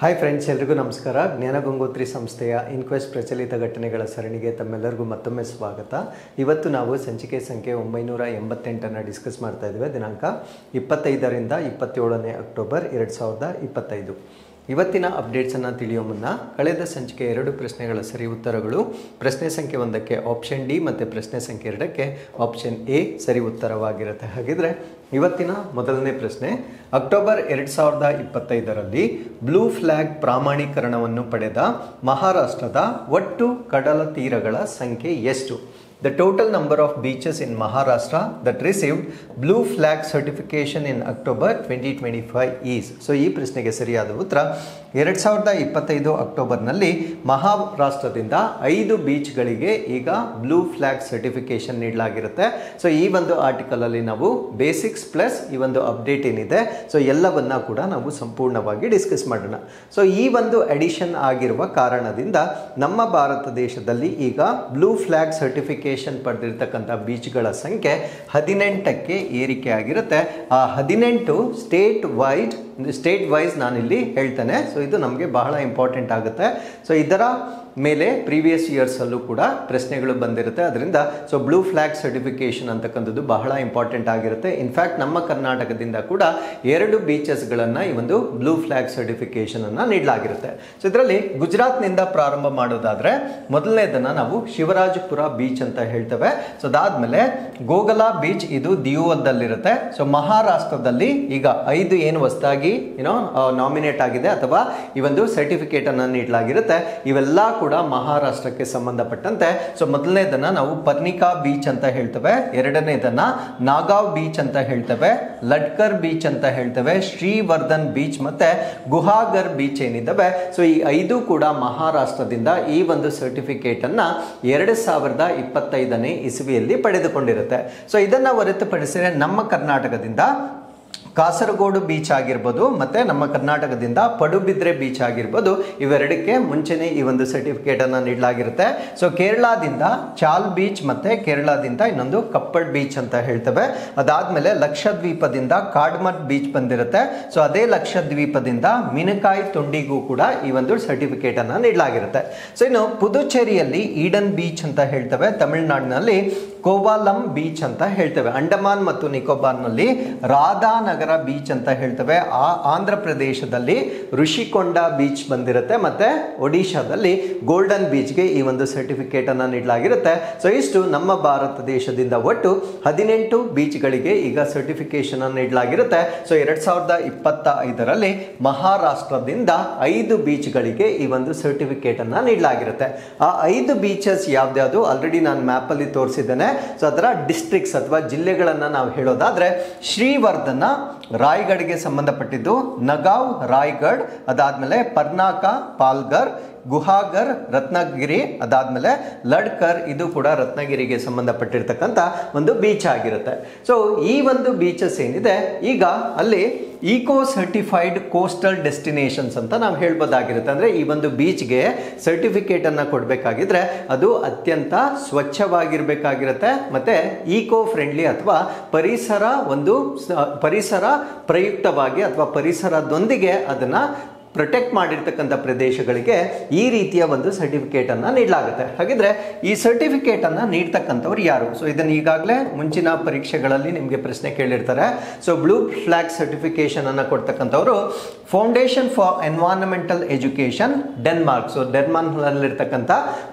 Hi friends, ಎಲ್ರಿಗೂ ನಮಸ್ಕಾರ. ಜ್ಞಾನಗಂಗೋತ್ರಿ ಸಂಸ್ಥೆಯ ಇನ್ಕ್ವೆಸ್ಟ್ ಪ್ರಚಲಿತ ಘಟನೆಗಳ ಸರಣಿಗೆ ತಮ್ಮೆಲ್ಲರಿಗೂ ಮತ್ತೊಮ್ಮೆ ಸ್ವಾಗತ. ಇವತ್ತು ನಾವು ಸಂಚಿಕೆ ಸಂಖ್ಯೆ 988 ಡಿಸ್ಕಸ್ ಮಾಡ್ತಾ ಇದ್ದೇವೆ. ದಿನಾಂಕ 25ರಿಂದ 27ನೇ ಅಕ್ಟೋಬರ್ 2025. ಇವತ್ತಿನ ಅಪ್ಡೇಟ್ಸನ್ನು ತಿಳಿಯೋ ಮುನ್ನ ಕಳೆದ ಸಂಚಿಕೆ 2 ಪ್ರಶ್ನೆಗಳ ಸರಿ ಉತ್ತರಗಳು, ಪ್ರಶ್ನೆ ಸಂಖ್ಯೆ 1ಕ್ಕೆ ಆಪ್ಷನ್ ಡಿ ಮತ್ತು ಪ್ರಶ್ನೆ ಸಂಖ್ಯೆ 2ಕ್ಕೆ ಆಪ್ಷನ್ ಎ ಸರಿ ಉತ್ತರವಾಗಿರುತ್ತೆ. ಹಾಗಿದ್ರೆ ಇವತ್ತಿನ ಮೊದಲನೇ ಪ್ರಶ್ನೆ, ಅಕ್ಟೋಬರ್ 2025ರಲ್ಲಿ ಬ್ಲೂ ಫ್ಲ್ಯಾಗ್ ಪ್ರಾಮಾಣೀಕರಣವನ್ನು ಪಡೆದ ಮಹಾರಾಷ್ಟ್ರದ ಒಟ್ಟು ಕಡಲ ತೀರಗಳ ಸಂಖ್ಯೆ ಎಷ್ಟು? The total number of beaches in Maharashtra that received blue flag certification in October 2025 is. So ಈ ಪ್ರಶ್ನೆಗೆ ಸರಿಯಾದ ಉತ್ತರ 2025 ಅಕ್ಟೋಬರ್ನಲ್ಲಿ ಮಹಾರಾಷ್ಟ್ರದಿಂದ 5 ಬೀಚ್ಗಳಿಗೆ ಈಗ ಬ್ಲೂ ಫ್ಲ್ಯಾಗ್ ಸರ್ಟಿಫಿಕೇಶನ್ ನೀಡಲಾಗಿರುತ್ತೆ. ಸೊ ಈ ಒಂದು ಆರ್ಟಿಕಲಲ್ಲಿ ನಾವು ಬೇಸಿಕ್ಸ್ ಪ್ಲಸ್ ಈ ಒಂದು ಅಪ್ಡೇಟ್ ಏನಿದೆ ಸೊ ಎಲ್ಲವನ್ನ ಕೂಡ ನಾವು ಸಂಪೂರ್ಣವಾಗಿ ಡಿಸ್ಕಸ್ ಮಾಡೋಣ. ಸೊ ಈ ಒಂದು ಅಡಿಷನ್ ಆಗಿರುವ ಕಾರಣದಿಂದ ನಮ್ಮ ಭಾರತ ದೇಶದಲ್ಲಿ ಈಗ ಬ್ಲೂ ಫ್ಲ್ಯಾಗ್ ಸರ್ಟಿಫಿಕೇಶನ್ ಪಡೆದಿರ್ತಕ್ಕಂಥ ಬೀಚ್ಗಳ ಸಂಖ್ಯೆ 18ಕ್ಕೆ ಏರಿಕೆ ಆಗಿರುತ್ತೆ. ಆ 18 ಸ್ಟೇಟ್ ವೈಸ್ ನಾನಿಲ್ಲಿ ಹೇಳ್ತೇನೆ. ಸೊ ಇದು ನಮಗೆ ಬಹಳ ಇಂಪಾರ್ಟೆಂಟ್ ಆಗುತ್ತೆ. ಸೊ ಇದರ ಮೇಲೆ ಪ್ರೀವಿಯಸ್ ಇಯರ್ಸಲ್ಲೂ ಕೂಡ ಪ್ರಶ್ನೆಗಳು ಬಂದಿರುತ್ತೆ. ಅದರಿಂದ ಸೊ ಬ್ಲೂ ಫ್ಲ್ಯಾಗ್ ಸರ್ಟಿಫಿಕೇಶನ್ ಅಂತಕ್ಕಂಥದ್ದು ಬಹಳ ಇಂಪಾರ್ಟೆಂಟ್ ಆಗಿರುತ್ತೆ. ಇನ್ಫ್ಯಾಕ್ಟ್ ನಮ್ಮ ಕರ್ನಾಟಕದಿಂದ ಕೂಡ 2 ಬೀಚಸ್ಗಳನ್ನು ಈ ಒಂದು ಬ್ಲೂ ಫ್ಲ್ಯಾಗ್ ಸರ್ಟಿಫಿಕೇಶನ್ ಅನ್ನು ನೀಡಲಾಗಿರುತ್ತೆ. ಸೊ ಇದರಲ್ಲಿ ಗುಜರಾತ್ನಿಂದ ಪ್ರಾರಂಭ ಮಾಡೋದಾದ್ರೆ ಮೊದಲನೇದನ್ನು ನಾವು ಶಿವರಾಜಪುರ ಬೀಚ್ ಅಂತ ಹೇಳ್ತೇವೆ. ಸೊ ಅದಾದ್ಮೇಲೆ ಗೋಗಲಾ ಬೀಚ್, ಇದು ದಿಯೋದಲ್ಲಿರುತ್ತೆ. ಸೊ ಮಹಾರಾಷ್ಟ್ರದಲ್ಲಿ ಈಗ 5 ಏನು ಹೊಸದಾಗಿ ನಾಮಿನೇಟ್ ಆಗಿದೆ ಅಥವಾ ಈ ಒಂದು ಸರ್ಟಿಫಿಕೇಟ್ ಅನ್ನು ನೀಡಲಾಗಿರುತ್ತೆ. ಇವೆಲ್ಲ ಕೂಡ ಮಹಾರಾಷ್ಟ್ರಕ್ಕೆ ಸಂಬಂಧಪಟ್ಟಂತೆ. ಸೊ ಮೊದಲನೇದನ್ನ ನಾವು ಪರ್ನಿಕಾ ಬೀಚ್ ಅಂತ ಹೇಳ್ತೇವೆ, ಎರಡನೇದನ್ನ ನಾಗಾವ್ ಬೀಚ್ ಅಂತ ಹೇಳ್ತೇವೆ, ಲಡ್ಕರ್ ಬೀಚ್ ಅಂತ ಹೇಳ್ತೇವೆ, ಶ್ರೀವರ್ಧನ್ ಬೀಚ್ ಮತ್ತೆ ಗುಹಾಗರ್ ಬೀಚ್ ಏನಿದ್ದಾವೆ ಸೊ ಈ 5 ಕೂಡ ಮಹಾರಾಷ್ಟ್ರದಿಂದ ಈ ಒಂದು ಸರ್ಟಿಫಿಕೇಟ್ ಅನ್ನ 2025ನೇ ಇಸವಿಯಲ್ಲಿ ಪಡೆದುಕೊಂಡಿರುತ್ತೆ. ಸೊ ಇದನ್ನ ಹೊರತುಪಡಿಸಿದರೆ ನಮ್ಮ ಕರ್ನಾಟಕದಿಂದ ಕಾಸರಗೋಡು ಬೀಚ್ ಆಗಿರ್ಬೋದು ಮತ್ತೆ ನಮ್ಮ ಕರ್ನಾಟಕದಿಂದ ಪಡುಬಿದ್ರೆ ಬೀಚ್ ಆಗಿರ್ಬೋದು, ಇವೆರಡಕ್ಕೆ ಮುಂಚೆನೆ ಈ ಒಂದು ಸರ್ಟಿಫಿಕೇಟ್ ಅನ್ನ ನೀಡಲಾಗಿರುತ್ತೆ. ಸೊ ಕೇರಳದಿಂದ ಚಾಲ್ ಬೀಚ್ ಮತ್ತೆ ಕೇರಳದಿಂದ ಇನ್ನೊಂದು ಕಪ್ಪಡ್ ಬೀಚ್ ಅಂತ ಹೇಳ್ತೇವೆ. ಅದಾದ್ಮೇಲೆ ಲಕ್ಷದ್ವೀಪದಿಂದ ಕಾಡ್ಮತ್ ಬೀಚ್ ಬಂದಿರುತ್ತೆ. ಸೊ ಅದೇ ಲಕ್ಷದ್ವೀಪದಿಂದ ಮಿನಕಾಯಿ ತುಂಡಿಗೂ ಕೂಡ ಈ ಒಂದು ಸರ್ಟಿಫಿಕೇಟ್ ಅನ್ನ ನೀಡಲಾಗಿರುತ್ತೆ. ಸೊ ಇನ್ನು ಪುದುಚೇರಿಯಲ್ಲಿ ಈಡನ್ ಬೀಚ್ ಅಂತ ಹೇಳ್ತೇವೆ, ತಮಿಳುನಾಡಿನಲ್ಲಿ ಕೋವಾಲಂ ಬೀಚ್ ಅಂತ ಹೇಳ್ತೇವೆ, ಅಂಡಮಾನ್ ಮತ್ತು ನಿಕೋಬಾರ್ನಲ್ಲಿ ರಾಧಾನಗರ ಬೀಚ್ ಅಂತ ಹೇಳ್ತೇವೆ, ಆಂಧ್ರ ಪ್ರದೇಶದಲ್ಲಿ ಋಷಿಕೊಂಡ ಬೀಚ್ ಬಂದಿರುತ್ತೆ, ಮತ್ತೆ ಒಡಿಶಾದಲ್ಲಿ ಗೋಲ್ಡನ್ ಬೀಚ್ಗೆ ಈ ಒಂದು ಸರ್ಟಿಫಿಕೇಟ್ ಅನ್ನ ನೀಡಲಾಗಿರುತ್ತೆ. ಸೊ ಇಷ್ಟು ನಮ್ಮ ಭಾರತ ದೇಶದಿಂದ ಒಟ್ಟು 18 ಬೀಚ್ಗಳಿಗೆ ಈಗ ಸರ್ಟಿಫಿಕೇಶನ್ ಅನ್ನು ನೀಡಲಾಗಿರುತ್ತೆ. ಸೊ 2025ರಲ್ಲಿ ಮಹಾರಾಷ್ಟ್ರದಿಂದ 5 ಬೀಚ್ಗಳಿಗೆ ಈ ಒಂದು ಸರ್ಟಿಫಿಕೇಟ್ ಅನ್ನ ನೀಡಲಾಗಿರುತ್ತೆ. ಆ 5 ಬೀಚಸ್ ಯಾವ್ದು ಆಲ್ರೆಡಿ ನಾನು ಮ್ಯಾಪ್ ಅಲ್ಲಿ ತೋರಿಸಿದ್ದೇನೆ. ಸೊ ಅದರ ಡಿಸ್ಟ್ರಿಕ್ಟ್ಸ್ ಅಥವಾ ಜಿಲ್ಲೆಗಳನ್ನ ನಾವು ಹೇಳೋದಾದ್ರೆ ಶ್ರೀವರ್ಧನ ರಾಯ್ಗಡ್ಗೆ ಸಂಬಂಧಪಟ್ಟಿದ್ದು, ನಗಾವ್ ರಾಯ್ಗಢ್, ಅದಾದ್ಮೇಲೆ ಪರ್ನಾಕ ಪಾಲ್ಗರ್, ಗುಹಾಗರ್ ರತ್ನಗಿರಿ, ಅದಾದ್ಮೇಲೆ ಲಡ್ಕರ್ ಇದು ಕೂಡ ರತ್ನಗಿರಿಗೆ ಸಂಬಂಧಪಟ್ಟಿರ್ತಕ್ಕಂಥ ಒಂದು ಬೀಚ್ ಆಗಿರುತ್ತೆ. ಸೊ ಈ ಒಂದು ಬೀಚಸ್ ಏನಿದೆ ಈಗ ಅಲ್ಲಿ ಈಕೋ ಸರ್ಟಿಫೈಡ್ ಕೋಸ್ಟಲ್ ಡೆಸ್ಟಿನೇಷನ್ಸ್ ಅಂತ ನಾವು ಹೇಳ್ಬೋದಾಗಿರುತ್ತೆ. ಅಂದ್ರೆ ಈ ಒಂದು ಬೀಚ್ಗೆ ಸರ್ಟಿಫಿಕೇಟ್ ಅನ್ನ ಕೊಡಬೇಕಾಗಿದ್ರೆ ಅದು ಅತ್ಯಂತ ಸ್ವಚ್ಛವಾಗಿರ್ಬೇಕಾಗಿರುತ್ತೆ ಮತ್ತೆ ಈಕೋ ಫ್ರೆಂಡ್ಲಿ ಅಥವಾ ಪರಿಸರ ಪ್ರಯುಕ್ತವಾಗಿ ಅಥವಾ ಪರಿಸರದೊಂದಿಗೆ ಅದನ್ನ ಪ್ರೊಟೆಕ್ಟ್ ಮಾಡಿರ್ತಕ್ಕಂಥ ಪ್ರದೇಶಗಳಿಗೆ ಈ ರೀತಿಯ ಒಂದು ಸರ್ಟಿಫಿಕೇಟ್ ಅನ್ನ ನೀಡಲಾಗುತ್ತೆ. ಹಾಗಿದ್ರೆ ಈ ಸರ್ಟಿಫಿಕೇಟ್ ಅನ್ನ ನೀಡ್ತಕ್ಕಂಥವ್ರು ಯಾರು? ಸೊ ಇದನ್ನ ಈಗಾಗಲೇ ಮುಂಚಿನ ಪರೀಕ್ಷೆಗಳಲ್ಲಿ ನಿಮಗೆ ಪ್ರಶ್ನೆ ಕೇಳಿರ್ತಾರೆ. ಸೊ ಬ್ಲೂ ಫ್ಲ್ಯಾಗ್ ಸರ್ಟಿಫಿಕೇಶನ್ ಅನ್ನ ಕೊಡ್ತಕ್ಕಂಥವ್ರು foundation for environmental education Denmark. So ಡೆನ್ಮಾರ್ಕ್ನಲ್ಲಿರ್ತಕ್ಕಂಥ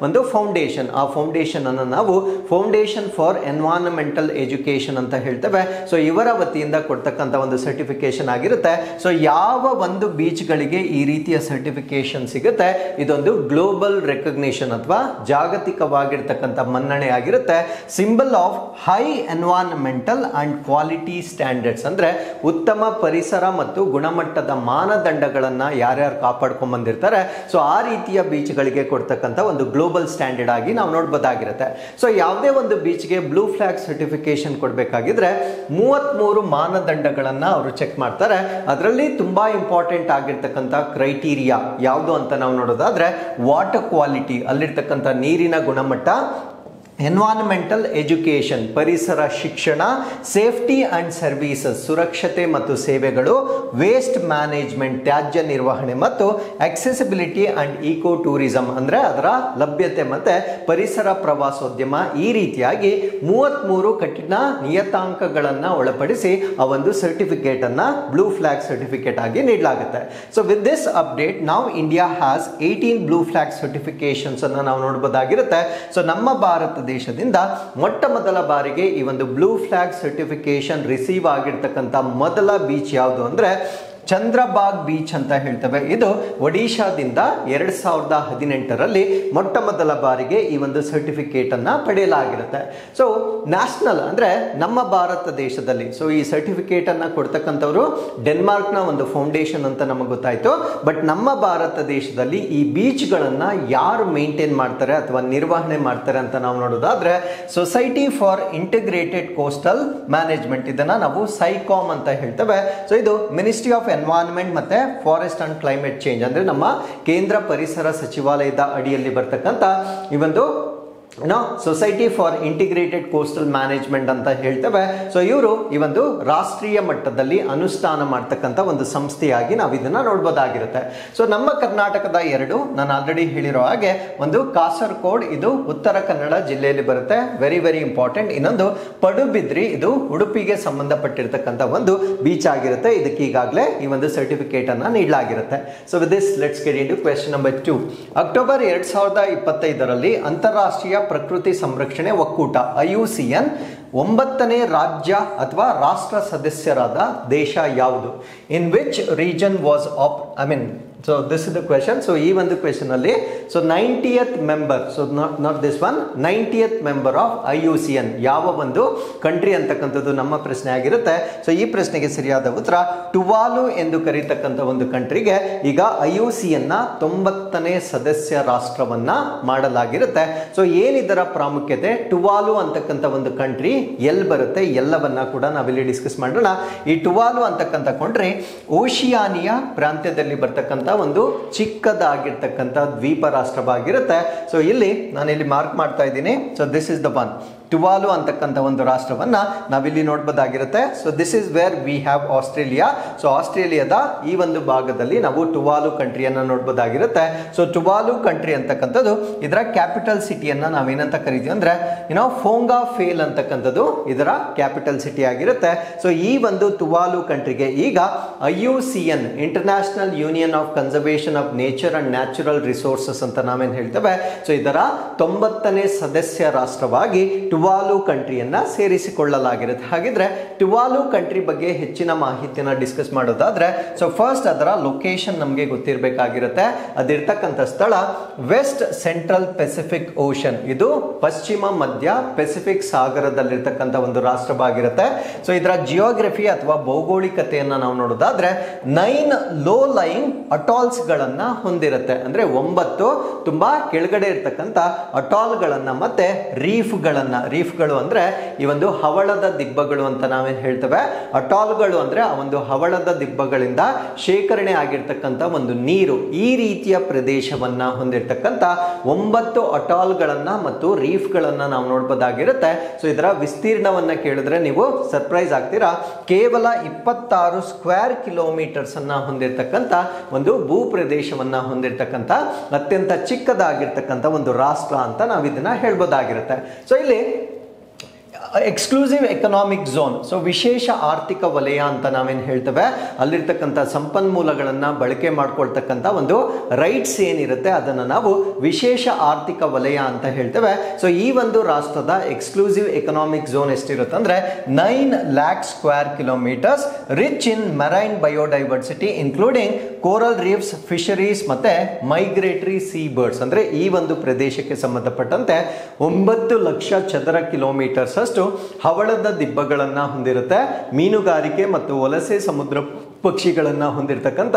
ಒಂದು ಫೌಂಡೇಶನ್, ಆ ಫೌಂಡೇಶನ್ ಅನ್ನು ನಾವು ಫೌಂಡೇಶನ್ ಫಾರ್ ಎನ್ವೈರನ್ಮೆಂಟಲ್ ಎಜುಕೇಶನ್ ಅಂತ ಹೇಳ್ತೇವೆ. ಸೊ ಇವರ ವತಿಯಿಂದ ಕೊಡ್ತಕ್ಕಂಥ ಒಂದು ಸರ್ಟಿಫಿಕೇಶನ್ ಆಗಿರುತ್ತೆ. ಸೊ ಯಾವ ಒಂದು ಬೀಚ್ಗಳಿಗೆ ಈ ರೀತಿಯ ಸರ್ಟಿಫಿಕೇಶನ್ ಸಿಗುತ್ತೆ, ಇದೊಂದು ಗ್ಲೋಬಲ್ ರೆಕಗ್ನಿಷನ್ ಅಥವಾ ಜಾಗತಿಕವಾಗಿರ್ತಕ್ಕಂಥ ಮನ್ನಣೆ ಆಗಿರುತ್ತೆ. Symbol of high environmental and quality standards, ಅಂದ್ರೆ ಉತ್ತಮ ಪರಿಸರ ಮತ್ತು ಗುಣಮಟ್ಟದ ಮಾನದಂಡಗಳನ್ನ ಯಾರ್ಯಾರು ಕಾಪಾಡ್ಕೊಂಡ್ ಬಂದಿರ್ತಾರೆ ಸೊ ಆ ರೀತಿಯ ಬೀಚ್ಗಳಿಗೆ ಕೊಡ್ತಕ್ಕಂಥ ಒಂದು ಗ್ಲೋಬಲ್ ಸ್ಟ್ಯಾಂಡರ್ಡ್ ಆಗಿ ನಾವು ನೋಡ್ಬೋದಾಗಿರುತ್ತೆ. ಸೊ ಯಾವುದೇ ಒಂದು ಬೀಚ್ಗೆ ಬ್ಲೂ ಫ್ಲ್ಯಾಗ್ ಸರ್ಟಿಫಿಕೇಶನ್ ಕೊಡಬೇಕಾಗಿದ್ರೆ 33 ಮಾನದಂಡಗಳನ್ನ ಅವರು ಚೆಕ್ ಮಾಡ್ತಾರೆ. ಅದರಲ್ಲಿ ತುಂಬಾ ಇಂಪಾರ್ಟೆಂಟ್ ಆಗಿರ್ತಕ್ಕಂಥ ಕ್ರೈಟೀರಿಯಾ ಯಾವುದು ಅಂತ ನಾವು ನೋಡೋದಾದ್ರೆ ವಾಟರ್ ಕ್ವಾಲಿಟಿ, ಅಲ್ಲಿರ್ತಕ್ಕಂಥ ನೀರಿನ ಗುಣಮಟ್ಟ, ಎನ್ವೈರನ್ಮೆಂಟಲ್ ಎಜುಕೇಷನ್ ಪರಿಸರ ಶಿಕ್ಷಣ, ಸೇಫ್ಟಿ ಅಂಡ್ ಸರ್ವಿಸಸ್ ಸುರಕ್ಷತೆ ಮತ್ತು ಸೇವೆಗಳು, ವೇಸ್ಟ್ ಮ್ಯಾನೇಜ್ಮೆಂಟ್ ತ್ಯಾಜ್ಯ ನಿರ್ವಹಣೆ ಮತ್ತು ಆಕ್ಸೆಸಿಬಿಲಿಟಿ ಅಂಡ್ ಈಕೋ ಟೂರಿಸಂ ಅಂದರೆ ಅದರ ಲಭ್ಯತೆ ಮತ್ತು ಪರಿಸರ ಪ್ರವಾಸೋದ್ಯಮ. ಈ ರೀತಿಯಾಗಿ 33 ಕಠಿಣ ನಿಯತಾಂಕಗಳನ್ನು ಒಳಪಡಿಸಿ ಆ ಒಂದು ಸರ್ಟಿಫಿಕೇಟ್ ಅನ್ನ ಬ್ಲೂ ಫ್ಲಾಗ್ ಸರ್ಟಿಫಿಕೇಟ್ ಆಗಿ ನೀಡಲಾಗುತ್ತೆ. ಸೊ ವಿತ್ ದಿಸ್ ಅಪ್ಡೇಟ್ ನಾವು India has 18 blue flag certifications ಅನ್ನು ನಾವು ನೋಡಬಹುದಾಗಿರುತ್ತೆ. ಸೊ ನಮ್ಮ ಭಾರತ ದೇಶದಿಂದ ಮೊಟ್ಟ ಮೊದಲ ಬಾರಿಗೆ ಈ ಒಂದು ಬ್ಲೂ ಫ್ಲಾಗ್ ಸರ್ಟಿಫಿಕೇಶನ್ ರಿಸೀವ್ ಆಗಿರ್ತಕ್ಕಂಥ ಮೊದಲ ಬೀಚ್ ಯಾವುದು ಅಂದ್ರೆ ಚಂದ್ರಬಾಗ್ ಬೀಚ್ ಅಂತ ಹೇಳ್ತೇವೆ. ಇದು ಒಡಿಶಾದಿಂದ 2018ರಲ್ಲಿ ಮೊಟ್ಟ ಮೊದಲ ಬಾರಿಗೆ ಈ ಒಂದು ಸರ್ಟಿಫಿಕೇಟ್ ಅನ್ನ ಪಡೆಯಲಾಗಿರುತ್ತೆ. ಸೊ ನ್ಯಾಷನಲ್ ಅಂದ್ರೆ ನಮ್ಮ ಭಾರತ ದೇಶದಲ್ಲಿ ಸೊ ಈ ಸರ್ಟಿಫಿಕೇಟ್ ಅನ್ನ ಕೊಡ್ತಕ್ಕಂಥವ್ರು ಡೆನ್ಮಾರ್ಕ್ ನ ಒಂದು ಫೌಂಡೇಶನ್ ಅಂತ ನಮಗೆ ಗೊತ್ತಾಯ್ತು. ಬಟ್ ನಮ್ಮ ಭಾರತ ದೇಶದಲ್ಲಿ ಈ ಬೀಚ್ ಗಳನ್ನ ಯಾರು ಮೇಂಟೈನ್ ಮಾಡ್ತಾರೆ ಅಥವಾ ನಿರ್ವಹಣೆ ಮಾಡ್ತಾರೆ ಅಂತ ನಾವು ನೋಡೋದಾದ್ರೆ society for integrated coastal management, ಇದನ್ನ ನಾವು ಸೈಕಾಮ್ ಅಂತ ಹೇಳ್ತೇವೆ. ಸೊ ಇದು ಮಿನಿಸ್ಟ್ರಿ ಆಫ್ ಎನ್ವೈರನ್ಮೆಂಟ್ ಮತ್ತೆ ಫಾರೆಸ್ಟ್ ಅಂಡ್ ಕ್ಲೈಮೇಟ್ ಚೇಂಜ್ ಅಂದ್ರೆ ನಮ್ಮ ಕೇಂದ್ರ ಪರಿಸರ ಸಚಿವಾಲಯದ ಅಡಿಯಲ್ಲಿ ಬರ್ತಕ್ಕಂಥ ಈ ಒಂದು society for integrated coastal management ಅಂತ ಹೇಳ್ತೇವೆ. ಸೊ ಇವರು ಈ ಒಂದು ರಾಷ್ಟ್ರೀಯ ಮಟ್ಟದಲ್ಲಿ ಅನುಷ್ಠಾನ ಮಾಡ್ತಕ್ಕಂಥ ಒಂದು ಸಂಸ್ಥೆಯಾಗಿ ನಾವು ಇದನ್ನ ನೋಡಬಹುದಾಗಿರುತ್ತೆ. ಸೊ ನಮ್ಮ ಕರ್ನಾಟಕದ ಎರಡು ನಾನು ಆಲ್ರೆಡಿ ಹೇಳಿರೋ ಹಾಗೆ ಒಂದು ಕಾಸರಗೋಡ್, ಇದು ಉತ್ತರ ಕನ್ನಡ ಜಿಲ್ಲೆಯಲ್ಲಿ ಬರುತ್ತೆ, ವೆರಿ ವೆರಿ ಇಂಪಾರ್ಟೆಂಟ್. ಇನ್ನೊಂದು ಪಡುಬಿದ್ರಿ, ಇದು ಉಡುಪಿಗೆ ಸಂಬಂಧಪಟ್ಟಿರ್ತಕ್ಕಂಥ ಒಂದು ಬೀಚ್ ಆಗಿರುತ್ತೆ. ಇದಕ್ಕೆ ಈಗಾಗಲೇ ಈ ಒಂದು ಸರ್ಟಿಫಿಕೇಟ್ ಅನ್ನ ನೀಡಲಾಗಿರುತ್ತೆ. So with this let's get into question number 2. October 2025ರಲ್ಲಿ ಅಂತಾರಾಷ್ಟ್ರೀಯ ಪ್ರಕೃತಿ ಸಂರಕ್ಷಣೆ ಒಕ್ಕೂಟ IUCN 9ನೇ ರಾಜ್ಯ ಅಥವಾ ರಾಷ್ಟ್ರ ಸದಸ್ಯರಾದ ದೇಶ ಯಾವುದು? In which region was so this is the question. So ಈ ಒಂದು ಕ್ವೆಶ್ಚನ್ ಅಲ್ಲಿ so 90th member, so not this one, 90th member of IUCN ಯಾವ ಒಂದು ಕಂಟ್ರಿ ಅಂತಕ್ಕಂಥದ್ದು ನಮ್ಮ ಪ್ರಶ್ನೆ ಆಗಿರುತ್ತೆ. ಸೊ ಈ ಪ್ರಶ್ನೆಗೆ ಸರಿಯಾದ ಉತ್ತರ ಟುವಾಲು ಎಂದು ಕರೀತಕ್ಕಂಥ ಒಂದು ಕಂಟ್ರಿಗೆ ಈಗ IUCN ನ 90ನೇ ಸದಸ್ಯ ರಾಷ್ಟ್ರವನ್ನ ಮಾಡಲಾಗಿರುತ್ತೆ. ಸೊ ಏನಿದರ ಪ್ರಾಮುಖ್ಯತೆ, ಟುವಾಲು ಅಂತಕ್ಕಂಥ ಒಂದು ಕಂಟ್ರಿ ಎಲ್ಲಿ ಬರುತ್ತೆ ಎಲ್ಲವನ್ನ ಕೂಡ ನಾವಿಲ್ಲಿ ಡಿಸ್ಕಸ್ ಮಾಡೋಣ. ಈ ಟುವಾಲು ಅಂತಕ್ಕಂಥ ಕಂಟ್ರಿ ಓಷಿಯಾನಿಯಾ ಪ್ರಾಂತ್ಯದಲ್ಲಿ ಬರ್ತಕ್ಕಂಥ ಒಂದು ಚಿಕ್ಕದಾಗಿರ್ತಕ್ಕಂಥ ದ್ವೀಪ ರಾಷ್ಟ್ರವಾಗಿರುತ್ತೆ. ಸೊ ಇಲ್ಲಿ ನಾನು ಇಲ್ಲಿ ಮಾರ್ಕ್ ಮಾಡ್ತಾ ಇದ್ದೀನಿ. So this is the one, Tuvalu ಅಂತಕ್ಕಂಥ ಒಂದು ರಾಷ್ಟ್ರವನ್ನ ನಾವಿಲ್ಲಿ ನೋಡಬಹುದಾಗಿರುತ್ತೆ. So this is where we have Australia. So ಆಸ್ಟ್ರೇಲಿಯಾದ ಈ ಒಂದು ಭಾಗದಲ್ಲಿ ನಾವು ಟುವಾಲು ಕಂಟ್ರಿಯನ್ನ ನೋಡಬಹುದಾಗಿರುತ್ತೆ. ಸೊ ಟುವಾಲು ಕಂಟ್ರಿ ಅಂತಕ್ಕಂಥದ್ದು ಇದರ ಕ್ಯಾಪಿಟಲ್ ಸಿಟಿಯನ್ನ ನಾವೇನಂತ ಕರಿತೀವಿ ಅಂದ್ರೆ ಫೋಂಗಾ ಫೇಲ್ ಅಂತಕ್ಕಂಥದ್ದು ಇದರ ಕ್ಯಾಪಿಟಲ್ ಸಿಟಿ ಆಗಿರುತ್ತೆ. ಸೊ ಈ ಒಂದು ಟುವಾಲು ಕಂಟ್ರಿಗೆ ಈಗ IUCN international union of conservation of nature and natural resources ಅಂತ ನಾವೇನು ಹೇಳ್ತೇವೆ. ಸೊ ಇದರ 90ನೇ ಸದಸ್ಯ ರಾಷ್ಟ್ರವಾಗಿ ಟುವಾಲು ಕಂಟ್ರಿಯನ್ನ ಸೇರಿಸಿಕೊಳ್ಳಲಾಗಿರುತ್ತೆ. ಹಾಗಿದ್ರೆ ಟುವಾಲು ಕಂಟ್ರಿ ಬಗ್ಗೆ ಹೆಚ್ಚಿನ ಮಾಹಿತಿಯನ್ನ ಡಿಸ್ಕಸ್ ಮಾಡೋದಾದ್ರೆ ಸೊ ಫಸ್ಟ್ ಅದರ ಲೊಕೇಶನ್ ನಮಗೆ ಗೊತ್ತಿರಬೇಕಾಗಿರುತ್ತೆ. ಅದಿರ್ತಕ್ಕಂಥ ಸ್ಥಳ ವೆಸ್ಟ್ ಸೆಂಟ್ರಲ್ ಪೆಸಿಫಿಕ್ ಓಷನ್, ಇದು ಪಶ್ಚಿಮ ಮಧ್ಯ ಪೆಸಿಫಿಕ್ ಸಾಗರದಲ್ಲಿರ್ತಕ್ಕಂಥ ಒಂದು ರಾಷ್ಟ್ರವಾಗಿರುತ್ತೆ. ಸೊ ಇದರ ಜಿಯೋಗ್ರಫಿ ಅಥವಾ ಭೌಗೋಳಿಕತೆಯನ್ನ ನಾವು ನೋಡೋದಾದ್ರೆ 9 ಲೋ ಲೈಯಿಂಗ್ ಅಟಾಲ್ಸ್ ಗಳನ್ನ ಹೊಂದಿರುತ್ತೆ. ಅಂದ್ರೆ 9 ತುಂಬಾ ಕೆಳಗಡೆ ಇರ್ತಕ್ಕಂಥ ಅಟಾಲ್ ಗಳನ್ನ ಮತ್ತೆ ರೀಫ್ಗಳು ಅಂದ್ರೆ ಈ ಒಂದು ಹವಳದ ದಿಬ್ಬಗಳು ಅಂತ ನಾವೇನು ಹೇಳ್ತೇವೆ. ಅಟಾಲ್ಗಳು ಅಂದ್ರೆ ಆ ಒಂದು ಹವಳದ ದಿಬ್ಬಗಳಿಂದ ಶೇಖರಣೆ ಆಗಿರ್ತಕ್ಕಂಥ ಒಂದು ನೀರು, ಈ ರೀತಿಯ ಪ್ರದೇಶವನ್ನ ಹೊಂದಿರತಕ್ಕಂಥ 9 ಅಟಾಲ್ಗಳನ್ನ ಮತ್ತು ರೀಫ್ಗಳನ್ನ ನಾವು ನೋಡಬಹುದಾಗಿರುತ್ತೆ. ಸೊ ಇದರ ವಿಸ್ತೀರ್ಣವನ್ನ ಕೇಳಿದ್ರೆ ನೀವು ಸರ್ಪ್ರೈಸ್ ಆಗ್ತೀರಾ, ಕೇವಲ 26 ಸ್ಕ್ವೇರ್ ಕಿಲೋಮೀಟರ್ಸ್ ಅನ್ನ ಹೊಂದಿರತಕ್ಕಂಥ ಒಂದು ಭೂ ಪ್ರದೇಶವನ್ನ ಹೊಂದಿರತಕ್ಕಂಥ ಅತ್ಯಂತ ಚಿಕ್ಕದಾಗಿರ್ತಕ್ಕಂಥ ಒಂದು ರಾಷ್ಟ್ರ ಅಂತ ನಾವು ಇದನ್ನ ಹೇಳ್ಬೋದಾಗಿರುತ್ತೆ. ಸೊ ಇಲ್ಲಿ ಎಕ್ಸ್ಕ್ಲೂಸಿವ್ ಎಕನಾಮಿಕ್ ಝೋನ್, ಸೊ ವಿಶೇಷ ಆರ್ಥಿಕ ವಲಯ ಅಂತ ನಾವೇನು ಹೇಳ್ತೇವೆ, ಅಲ್ಲಿರ್ತಕ್ಕಂಥ ಸಂಪನ್ಮೂಲಗಳನ್ನು ಬಳಕೆ ಮಾಡ್ಕೊಳ್ತಕ್ಕಂಥ ಒಂದು ರೈಟ್ಸ್ ಏನಿರುತ್ತೆ ಅದನ್ನು ನಾವು ವಿಶೇಷ ಆರ್ಥಿಕ ವಲಯ ಅಂತ ಹೇಳ್ತೇವೆ. ಸೊ ಈ ಒಂದು ರಾಷ್ಟ್ರದ ಎಕ್ಸ್ಕ್ಲೂಸಿವ್ ಎಕನಾಮಿಕ್ ಝೋನ್ ಎಷ್ಟಿರುತ್ತೆ ಅಂದರೆ 9 lakh square kilometres, rich in marine biodiversity including coral reefs, fisheries ಮತ್ತೆ ಮೈಗ್ರೇಟರಿ ಸೀ ಬರ್ಡ್ಸ್. ಅಂದರೆ ಈ ಒಂದು ಪ್ರದೇಶಕ್ಕೆ ಸಂಬಂಧಪಟ್ಟಂತೆ 9 ಲಕ್ಷ ಚದರ ಕಿಲೋಮೀಟರ್ಸ್ ಅಷ್ಟು ಹವಳದ ದಿಬ್ಬಗಳನ್ನು ಹೊಂದಿರುತ್ತೆ. ಮೀನುಗಾರಿಕೆ ಮತ್ತು ವಲಸೆ ಸಮುದ್ರ ಪಕ್ಷಿಗಳನ್ನು ಹೊಂದಿರತಕ್ಕಂಥ